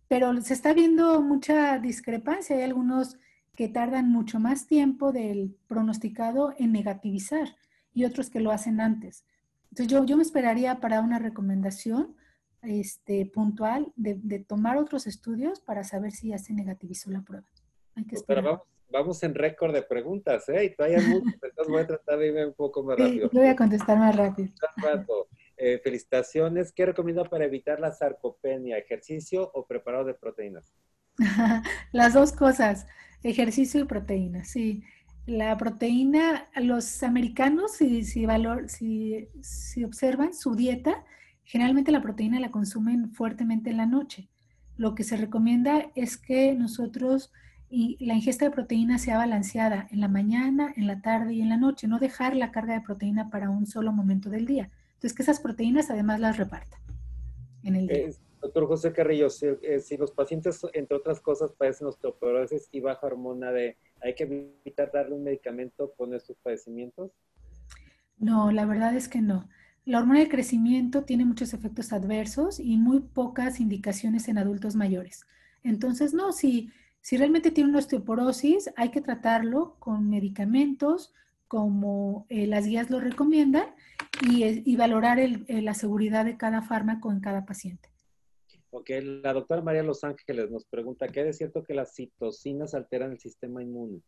Pero se está viendo mucha discrepancia. Hay algunos que tardan mucho más tiempo del pronosticado en negativizar y otros que lo hacen antes. Entonces yo me esperaría para una recomendación puntual de tomar otros estudios para saber si ya se negativizó la prueba. Hay que Pero esperar. vamos en récord de preguntas, ¿eh? Y todavía hay muchas, entonces voy a tratar de irme un poco más Sí, rápido. yo voy a contestar más rápido. Rato. Felicitaciones. ¿Qué recomienda para evitar la sarcopenia? ¿Ejercicio o preparado de proteínas? Las dos cosas, ejercicio y proteína, sí. La proteína, los americanos, si observan su dieta, generalmente la proteína la consumen fuertemente en la noche. Lo que se recomienda es que nosotros y la ingesta de proteína sea balanceada en la mañana, en la tarde y en la noche, no dejar la carga de proteína para un solo momento del día. Entonces, que esas proteínas además las repartan en el día. Doctor José Carrillo, si los pacientes, entre otras cosas, padecen osteoporosis y baja hormona D, ¿hay que evitar darle un medicamento con estos padecimientos? No, la verdad es que no. La hormona de crecimiento tiene muchos efectos adversos y muy pocas indicaciones en adultos mayores. Entonces, no, si realmente tiene una osteoporosis, hay que tratarlo con medicamentos como las guías lo recomiendan y valorar la seguridad de cada fármaco en cada paciente. Ok, la doctora María Los Ángeles nos pregunta, ¿qué es cierto que las citocinas alteran el sistema inmune?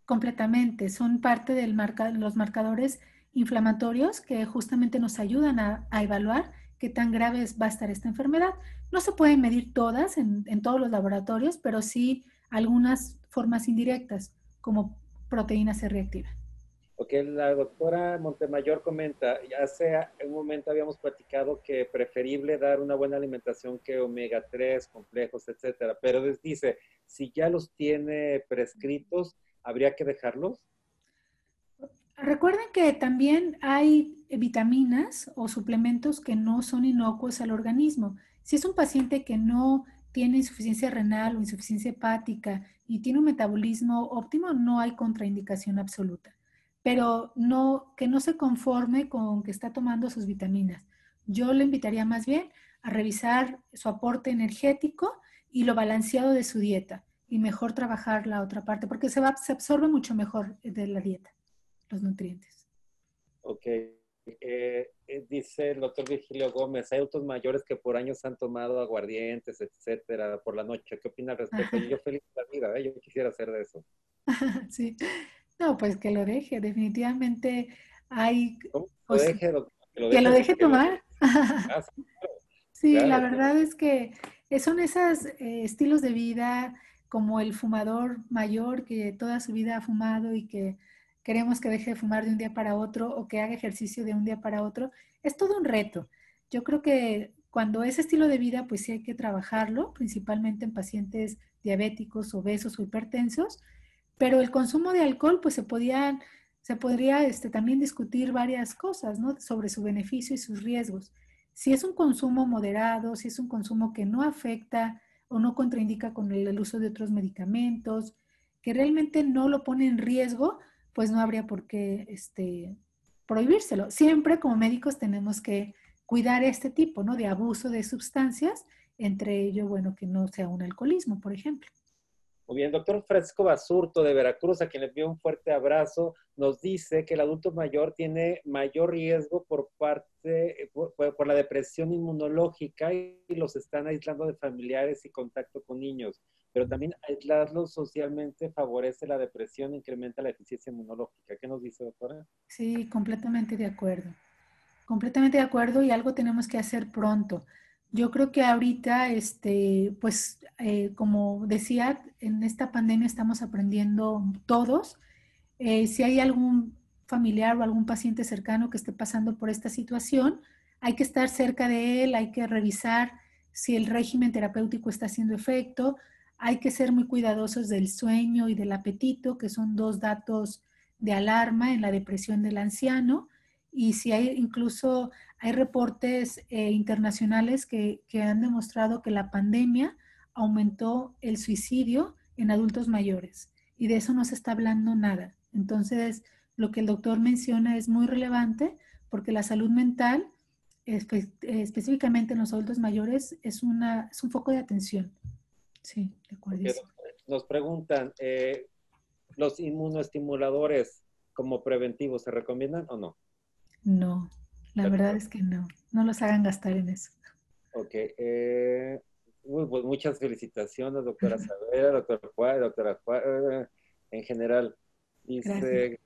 Completamente, son parte de los marcadores inflamatorios que justamente nos ayudan a evaluar qué tan grave va a estar esta enfermedad. No se pueden medir todas en todos los laboratorios, pero sí algunas formas indirectas, como proteína C reactiva. Ok, la doctora Montemayor comenta, ya hace un momento habíamos platicado que preferible dar una buena alimentación que omega 3, complejos, etcétera, pero dice, si ya los tiene prescritos, ¿habría que dejarlos? Recuerden que también hay vitaminas o suplementos que no son inocuos al organismo. Si es un paciente que no tiene insuficiencia renal o insuficiencia hepática y tiene un metabolismo óptimo, no hay contraindicación absoluta. Pero no, que no se conforme con que está tomando sus vitaminas. Yo le invitaría más bien a revisar su aporte energético y lo balanceado de su dieta y mejor trabajar la otra parte porque se absorbe mucho mejor de la dieta los nutrientes. Ok. Dice el doctor Virgilio Gómez, hay adultos mayores que por años han tomado aguardientes, etcétera, por la noche. ¿Qué opina al respecto? Yo feliz de la vida, ¿eh? Yo quisiera hacer de eso. Sí, no, pues que lo deje, definitivamente hay, ¿Cómo lo pues deje, doctor? que lo deje Que lo tomar. ah, sí, Sí, la claro, claro. verdad es que son esos estilos de vida como el fumador mayor que toda su vida ha fumado y que queremos que deje de fumar de un día para otro o que haga ejercicio de un día para otro. Es todo un reto. Yo creo que cuando ese estilo de vida, pues sí hay que trabajarlo, principalmente en pacientes diabéticos, obesos o hipertensos, pero el consumo de alcohol, pues se podría también discutir varias cosas, ¿no? Sobre su beneficio y sus riesgos. Si es un consumo moderado, si es un consumo que no afecta o no contraindica con el uso de otros medicamentos, que realmente no lo pone en riesgo, pues no habría por qué prohibírselo. Siempre como médicos tenemos que cuidar este tipo, ¿no? De abuso de sustancias, entre ello, bueno, que no sea un alcoholismo, por ejemplo. Muy bien, doctor Francisco Basurto de Veracruz, a quien le envío un fuerte abrazo, nos dice que el adulto mayor tiene mayor riesgo por la depresión inmunológica y los están aislando de familiares y contacto con niños, pero también aislarlos socialmente favorece la depresión e incrementa la eficiencia inmunológica. ¿Qué nos dice, doctora? Sí, completamente de acuerdo. Completamente de acuerdo y algo tenemos que hacer pronto. Yo creo que ahorita, pues, como decía, en esta pandemia estamos aprendiendo todos. Si hay algún familiar o algún paciente cercano que esté pasando por esta situación, hay que estar cerca de él, hay que revisar si el régimen terapéutico está haciendo efecto, hay que ser muy cuidadosos del sueño y del apetito, que son dos datos de alarma en la depresión del anciano. Y si hay incluso, hay reportes internacionales que han demostrado que la pandemia aumentó el suicidio en adultos mayores y de eso no se está hablando nada. Entonces, lo que el doctor menciona es muy relevante porque la salud mental, específicamente en los adultos mayores, es un foco de atención. Sí, de acuerdo. Okay, nos preguntan, ¿los inmunoestimuladores como preventivos se recomiendan o no? No, la verdad es que no. No los hagan gastar en eso. Ok. Pues muchas felicitaciones, doctora Savera, doctora Juárez, en general. Dice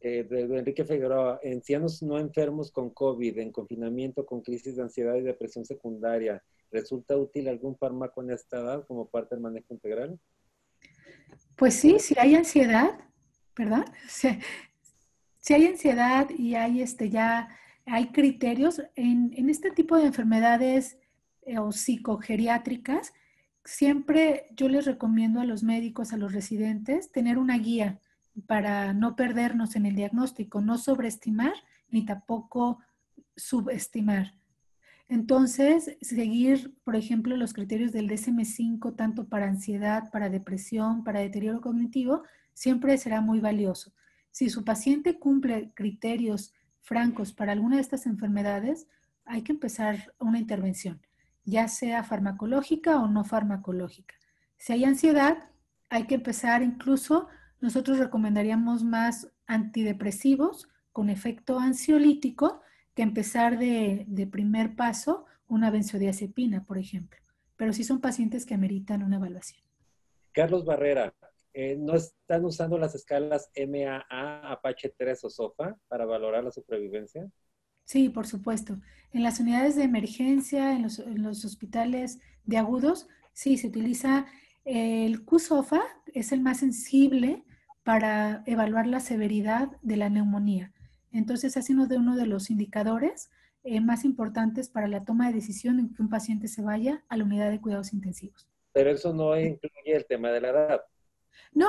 de Enrique Figueroa, ancianos no enfermos con COVID, en confinamiento con crisis de ansiedad y depresión secundaria, ¿resulta útil algún fármaco en esta edad como parte del manejo integral? Pues sí, si hay ansiedad, ¿verdad? Si hay ansiedad y hay ya hay criterios en este tipo de enfermedades o psicogeriátricas, siempre yo les recomiendo a los médicos, a los residentes, tener una guía para no perdernos en el diagnóstico, no sobreestimar ni tampoco subestimar. Entonces, seguir, por ejemplo, los criterios del DSM-5, tanto para ansiedad, para depresión, para deterioro cognitivo, siempre será muy valioso. Si su paciente cumple criterios francos para alguna de estas enfermedades, hay que empezar una intervención, ya sea farmacológica o no farmacológica. Si hay ansiedad, hay que empezar incluso, nosotros recomendaríamos más antidepresivos con efecto ansiolítico, que empezar de primer paso una benzodiazepina, por ejemplo. Pero sí son pacientes que ameritan una evaluación. Carlos Barrera, ¿no están usando las escalas MAA, Apache 3 o SOFA para valorar la supervivencia? Sí, por supuesto. En las unidades de emergencia, en los hospitales de agudos, sí, se utiliza el QSOFA, es el más sensible para evaluar la severidad de la neumonía. Entonces, ha sido uno de los indicadores más importantes para la toma de decisión en que un paciente se vaya a la unidad de cuidados intensivos. Pero eso no incluye el tema de la edad. No,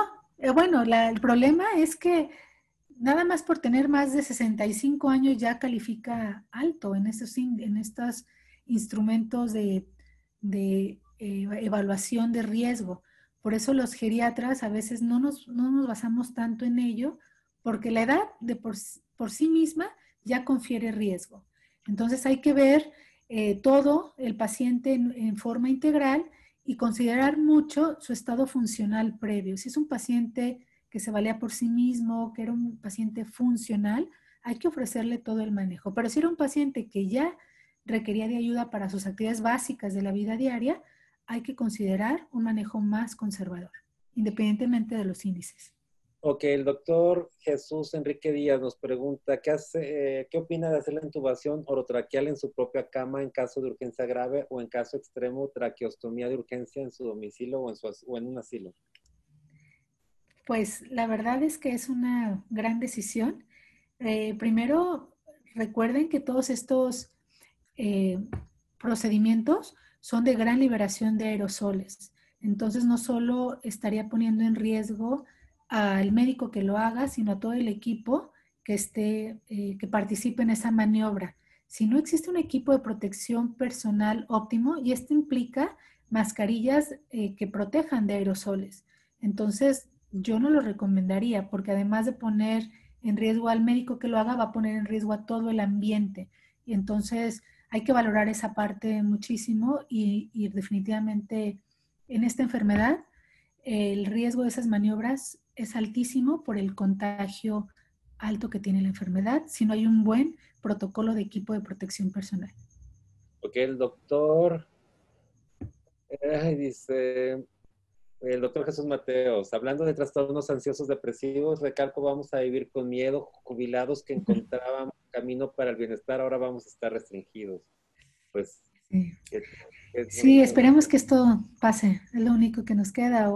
bueno, el problema es que nada más por tener más de 65 años ya califica alto en estos instrumentos de evaluación de riesgo. Por eso los geriatras a veces no nos basamos tanto en ello, porque la edad por sí misma ya confiere riesgo. Entonces hay que ver todo el paciente en forma integral y considerar mucho su estado funcional previo. Si es un paciente que se valía por sí mismo, que era un paciente funcional, hay que ofrecerle todo el manejo. Pero si era un paciente que ya requería de ayuda para sus actividades básicas de la vida diaria, hay que considerar un manejo más conservador, independientemente de los índices. Ok, el doctor Jesús Enrique Díaz nos pregunta, ¿qué opina de hacer la intubación orotraqueal en su propia cama en caso de urgencia grave o en caso extremo traqueostomía de urgencia en su domicilio o en un asilo? Pues la verdad es que es una gran decisión. Primero, recuerden que todos estos procedimientos son de gran liberación de aerosoles. Entonces, no solo estaría poniendo en riesgo al médico que lo haga, sino a todo el equipo que participe en esa maniobra. Si no existe un equipo de protección personal óptimo, y esto implica mascarillas que protejan de aerosoles. Entonces, yo no lo recomendaría porque además de poner en riesgo al médico que lo haga, va a poner en riesgo a todo el ambiente. Y entonces hay que valorar esa parte muchísimo y definitivamente en esta enfermedad el riesgo de esas maniobras es altísimo por el contagio alto que tiene la enfermedad si no hay un buen protocolo de equipo de protección personal. Porque el doctor, dice, el doctor Jesús Mateos, hablando de trastornos ansiosos depresivos, recalco, vamos a vivir con miedo, jubilados que encontrábamos camino para el bienestar, ahora vamos a estar restringidos. Pues, Sí. es Sí, bonito. esperemos que esto pase, es lo único que nos queda,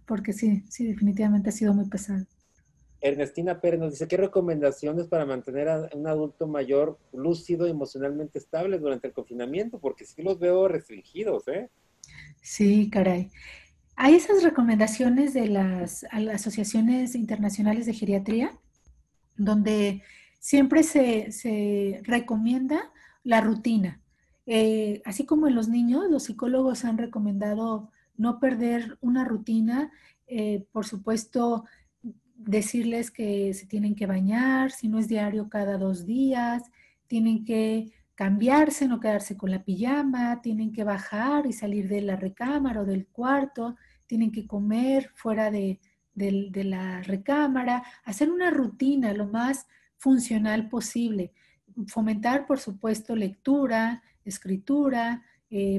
porque sí, definitivamente ha sido muy pesado. Ernestina Pérez nos dice, ¿qué recomendaciones para mantener a un adulto mayor lúcido y emocionalmente estable durante el confinamiento? Porque sí los veo restringidos, ¿eh? Sí, caray. Hay esas recomendaciones de las asociaciones internacionales de geriatría, donde siempre se recomienda la rutina. Así como en los niños, los psicólogos han recomendado no perder una rutina, por supuesto, decirles que se tienen que bañar, si no es diario, cada 2 días, tienen que cambiarse, no quedarse con la pijama, tienen que bajar y salir de la recámara o del cuarto, tienen que comer fuera de la recámara, hacer una rutina lo más funcional posible. Fomentar, por supuesto, lectura, escritura,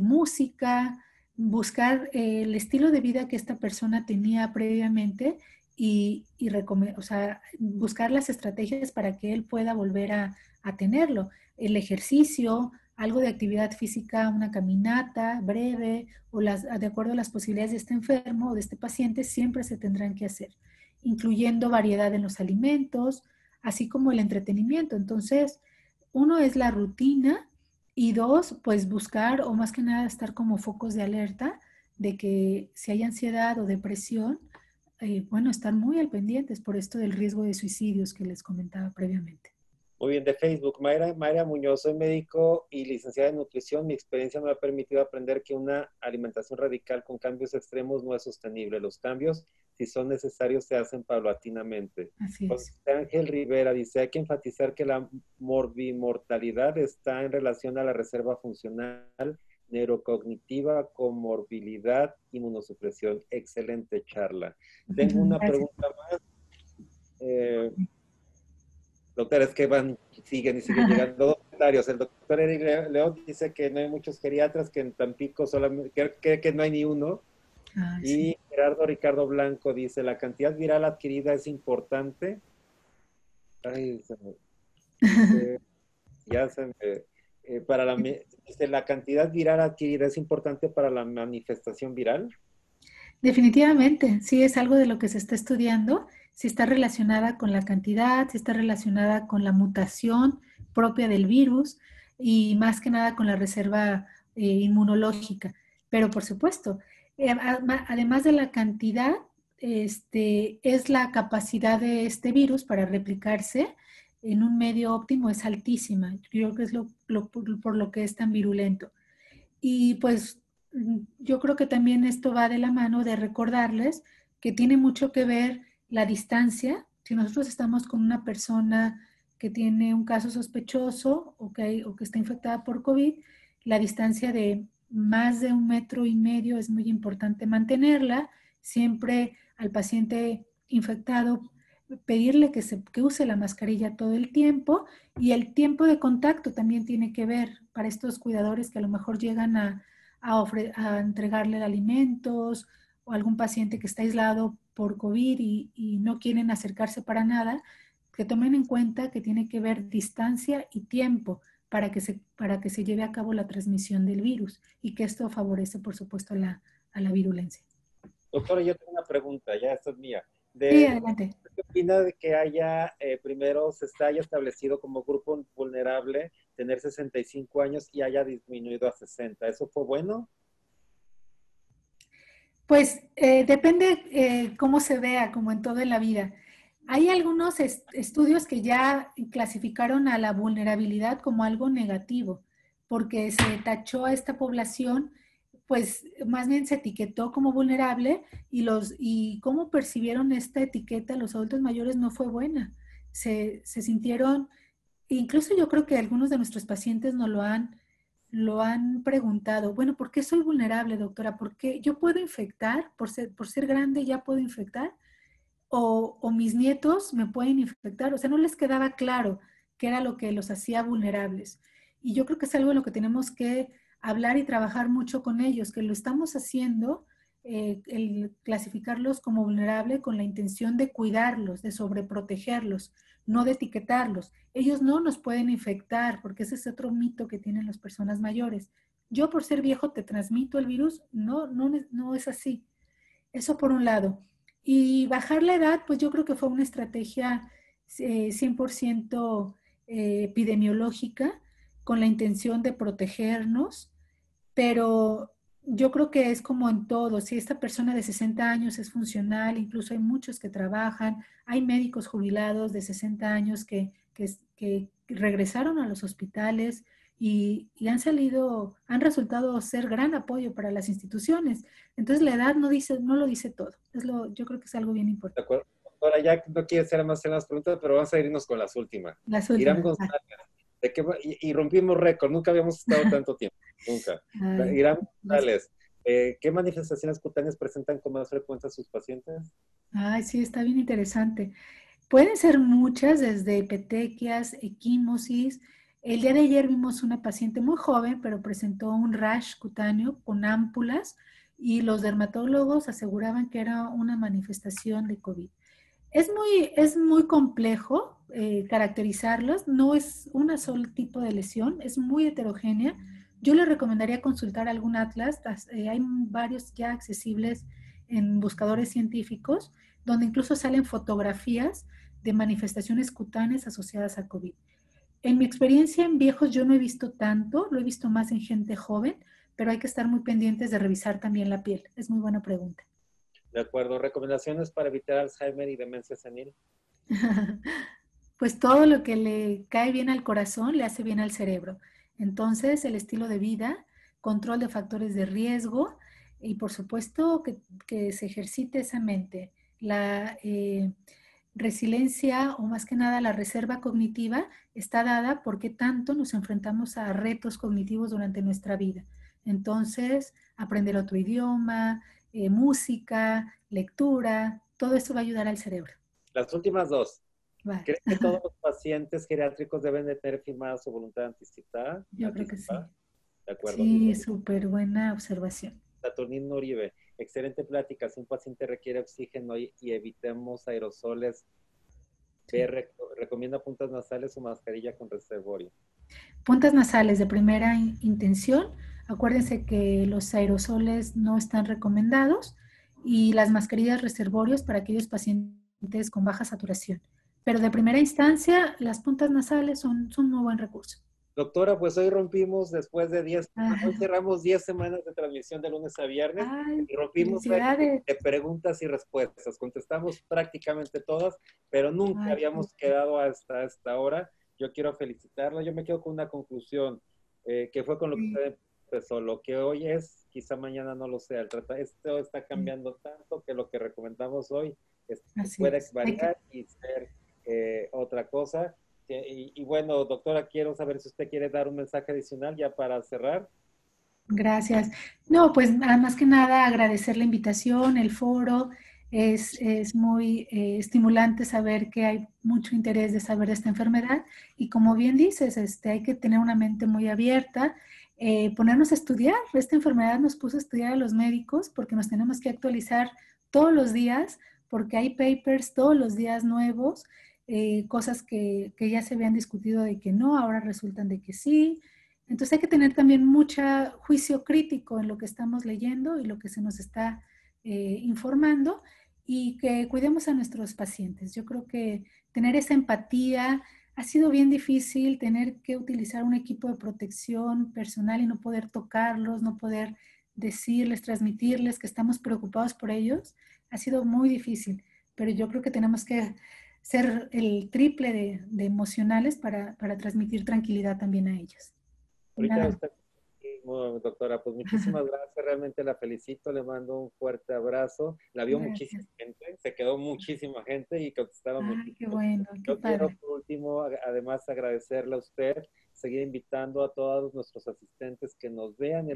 música, buscar el estilo de vida que esta persona tenía previamente o sea, buscar las estrategias para que él pueda volver a tenerlo. El ejercicio, algo de actividad física, una caminata breve o de acuerdo a las posibilidades de este enfermo o de este paciente, siempre se tendrán que hacer, incluyendo variedad en los alimentos, así como el entretenimiento. Entonces, uno es la rutina y dos, pues buscar o más que nada estar como focos de alerta de que si hay ansiedad o depresión, bueno, estar muy al pendientes por esto del riesgo de suicidios que les comentaba previamente. Muy bien, de Facebook, Mayra Muñoz, soy médico y licenciada en nutrición. Mi experiencia me ha permitido aprender que una alimentación radical con cambios extremos no es sostenible. Los cambios, si son necesarios, se hacen paulatinamente. Así José es. Ángel Rivera dice, hay que enfatizar que la morbimortalidad está en relación a la reserva funcional, neurocognitiva, comorbilidad, inmunosupresión. Excelente charla. Tengo una Gracias. pregunta más. Doctor, es que siguen y siguen llegando dos comentarios. El doctor Eric León dice que no hay muchos geriatras, que en Tampico solamente, que no hay ni uno. Ay, sí. Y Gerardo Ricardo Blanco dice, la cantidad viral adquirida es importante. Ay, dice, ya se me, dice, la cantidad viral adquirida es importante para la manifestación viral. Definitivamente, sí es algo de lo que se está estudiando, si está relacionada con la cantidad, si está relacionada con la mutación propia del virus y más que nada con la reserva inmunológica. Pero por supuesto, además de la cantidad, es la capacidad de este virus para replicarse en un medio óptimo es altísima. Yo creo que es por lo que es tan virulento. Y pues yo creo que también esto va de la mano de recordarles que tiene mucho que ver la distancia. Si nosotros estamos con una persona que tiene un caso sospechoso o que está infectada por COVID, la distancia de más de 1,5 metros es muy importante mantenerla. Siempre al paciente infectado pedirle que use la mascarilla todo el tiempo y el tiempo de contacto también tiene que ver para estos cuidadores que a lo mejor llegan a entregarle alimentos o algún paciente que está aislado por COVID y no quieren acercarse para nada, que tomen en cuenta que tiene que ver distancia y tiempo para que se lleve a cabo la transmisión del virus y que esto favorece, por supuesto, a la virulencia. Doctora, yo tengo una pregunta, ya esta es mía. Sí, adelante. ¿Qué opina de que primero haya establecido como grupo vulnerable tener 65 años y haya disminuido a 60? ¿Eso fue bueno? Pues depende cómo se vea, como en todo en la vida. Hay algunos estudios que ya clasificaron a la vulnerabilidad como algo negativo, porque se tachó a esta población, pues más bien se etiquetó como vulnerable y cómo percibieron esta etiqueta los adultos mayores no fue buena. Se sintieron, incluso yo creo que algunos de nuestros pacientes lo han preguntado, bueno, ¿por qué soy vulnerable, doctora? ¿Por qué yo puedo infectar? Por ser grande ya puedo infectar? O mis nietos me pueden infectar, o sea, no les quedaba claro qué era lo que los hacía vulnerables. Y yo creo que es algo en lo que tenemos que hablar y trabajar mucho con ellos, que lo estamos haciendo, el clasificarlos como vulnerable con la intención de cuidarlos, de sobreprotegerlos, no de etiquetarlos. Ellos no nos pueden infectar, porque ese es otro mito que tienen las personas mayores. Yo por ser viejo te transmito el virus, no es así. Eso por un lado. Y bajar la edad, pues yo creo que fue una estrategia 100% epidemiológica con la intención de protegernos, pero yo creo que es como en todo. Si esta persona de 60 años es funcional, incluso hay muchos que trabajan, hay médicos jubilados de 60 años que regresaron a los hospitales y han salido, han resultado ser gran apoyo para las instituciones. Entonces la edad no lo dice todo. Yo creo que es algo bien De importante. acuerdo. Ahora ya no quiero hacer más preguntas, pero vamos a irnos con las últimas. Las Irán últimas. González, y rompimos récord, nunca habíamos estado tanto tiempo, nunca. Ay, Irán gracias. González, ¿qué manifestaciones cutáneas presentan con más frecuencia sus pacientes? Ay, sí, está bien interesante. Pueden ser muchas, desde petequias, equimosis. El día de ayer vimos una paciente muy joven, pero presentó un rash cutáneo con ámpulas y los dermatólogos aseguraban que era una manifestación de COVID. Es muy complejo caracterizarlas, no es un solo tipo de lesión, es muy heterogénea. Yo le recomendaría consultar algún atlas, hay varios ya accesibles en buscadores científicos, donde incluso salen fotografías de manifestaciones cutáneas asociadas a COVID. En mi experiencia en viejos yo no he visto tanto, lo he visto más en gente joven, pero hay que estar muy pendientes de revisar también la piel. Es muy buena pregunta. De acuerdo, recomendaciones para evitar Alzheimer y demencia senil. Pues todo lo que le cae bien al corazón le hace bien al cerebro. Entonces, el estilo de vida, control de factores de riesgo y por supuesto que se ejercite esa mente. La resiliencia o más que nada la reserva cognitiva está dada porque tanto nos enfrentamos a retos cognitivos durante nuestra vida. Entonces, aprender otro idioma, música, lectura, todo eso va a ayudar al cerebro. Las últimas dos. Vale. ¿Cree que todos los pacientes geriátricos deben de tener firmada su voluntad anticipada? Yo creo que sí. De acuerdo. Sí, súper buena observación. Saturnino Uribe, excelente plática. Si un paciente requiere oxígeno y evitemos aerosoles, Sí. recomienda puntas nasales o mascarilla con reservorio. Puntas nasales de primera intención. Acuérdense que los aerosoles no están recomendados y las mascarillas reservorios para aquellos pacientes con baja saturación. Pero de primera instancia, las puntas nasales son un muy buen recurso. Doctora, pues hoy rompimos después de 10, hoy Ah, cerramos 10 semanas de transmisión de lunes a viernes ay, y rompimos récord felicidades. de preguntas y respuestas. Contestamos prácticamente todas, pero nunca Ay, habíamos quedado hasta esta hora. Yo quiero felicitarla. Yo me quedo con una conclusión que fue con lo que sí, usted empezó. Lo que hoy es, quizá mañana no lo sea. Esto está sí, cambiando tanto que lo que recomendamos hoy así puede es. variar y ser otra cosa. Y bueno, doctora, quiero saber si usted quiere dar un mensaje adicional ya para cerrar. Gracias. No, pues más que nada agradecer la invitación, el foro. Es muy estimulante saber que hay mucho interés de saber de esta enfermedad y como bien dices, hay que tener una mente muy abierta, ponernos a estudiar. Esta enfermedad nos puso a estudiar a los médicos porque nos tenemos que actualizar todos los días porque hay papers todos los días nuevos, cosas que ya se habían discutido de que no, ahora resultan de que sí. Entonces hay que tener también mucho juicio crítico en lo que estamos leyendo y lo que se nos está informando y que cuidemos a nuestros pacientes. Yo creo que tener esa empatía ha sido bien difícil, tener que utilizar un equipo de protección personal y no poder tocarlos, no poder decirles, transmitirles que estamos preocupados por ellos, ha sido muy difícil, pero yo creo que tenemos que ser el triple de emocionales para transmitir tranquilidad también a ellos. Ahorita Nada. usted, doctora, pues muchísimas gracias, realmente la felicito, le mando un fuerte abrazo. La vio muchísima Gracias. gente, se quedó muchísima gente y contestaron Ay, qué muchísimo. bueno, qué Yo quiero padre. por último, además agradecerle a usted, seguir invitando a todos nuestros asistentes que nos vean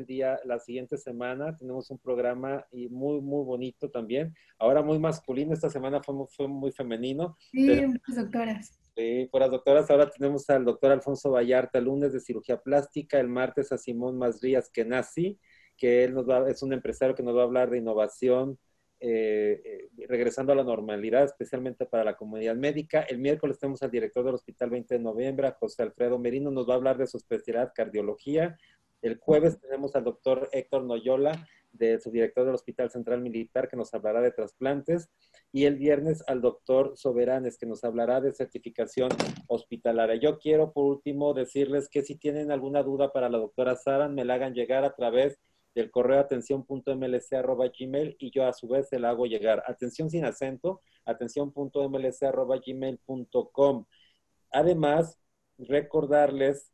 la siguiente semana. Tenemos un programa muy, muy bonito también. Ahora muy masculino, esta semana fue muy femenino. Sí, muchas doctoras. Sí, por las doctoras, ahora tenemos al doctor Alfonso Vallarta, el lunes de cirugía plástica, el martes a Simón Masrías Kenasi, que él es un empresario que nos va a hablar de innovación, regresando a la normalidad, especialmente para la comunidad médica. El miércoles tenemos al director del Hospital 20 de Noviembre, a José Alfredo Merino, nos va a hablar de su especialidad cardiología. El jueves tenemos al doctor Héctor Noyola, de su director del Hospital Central Militar, que nos hablará de trasplantes. Y el viernes al doctor Soberanes, que nos hablará de certificación hospitalaria. Yo quiero, por último, decirles que si tienen alguna duda para la doctora Sara, me la hagan llegar a través del correo atención.mlc@gmail y yo a su vez se la hago llegar. Atención sin acento, atención.mlc@gmail.com. Además, recordarles,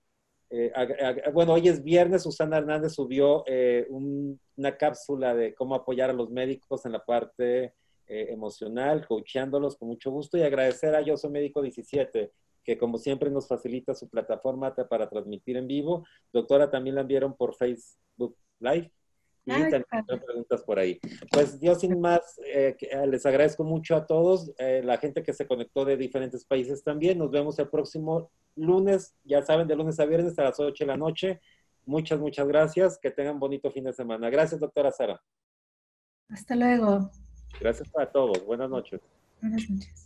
bueno, hoy es viernes, Susana Hernández subió una cápsula de cómo apoyar a los médicos en la parte emocional, coacheándolos con mucho gusto, y agradecer a Yo Soy Médico 17, que como siempre nos facilita su plataforma para transmitir en vivo. Doctora, también la enviaron por Facebook Live y también hay preguntas por ahí. Pues yo sin más, les agradezco mucho a todos, la gente que se conectó de diferentes países también. Nos vemos el próximo lunes, ya saben, de lunes a viernes a las 8 de la noche. Muchas, muchas gracias. Que tengan bonito fin de semana. Gracias, doctora Sara. Hasta luego. Gracias a todos. Buenas noches. Buenas noches.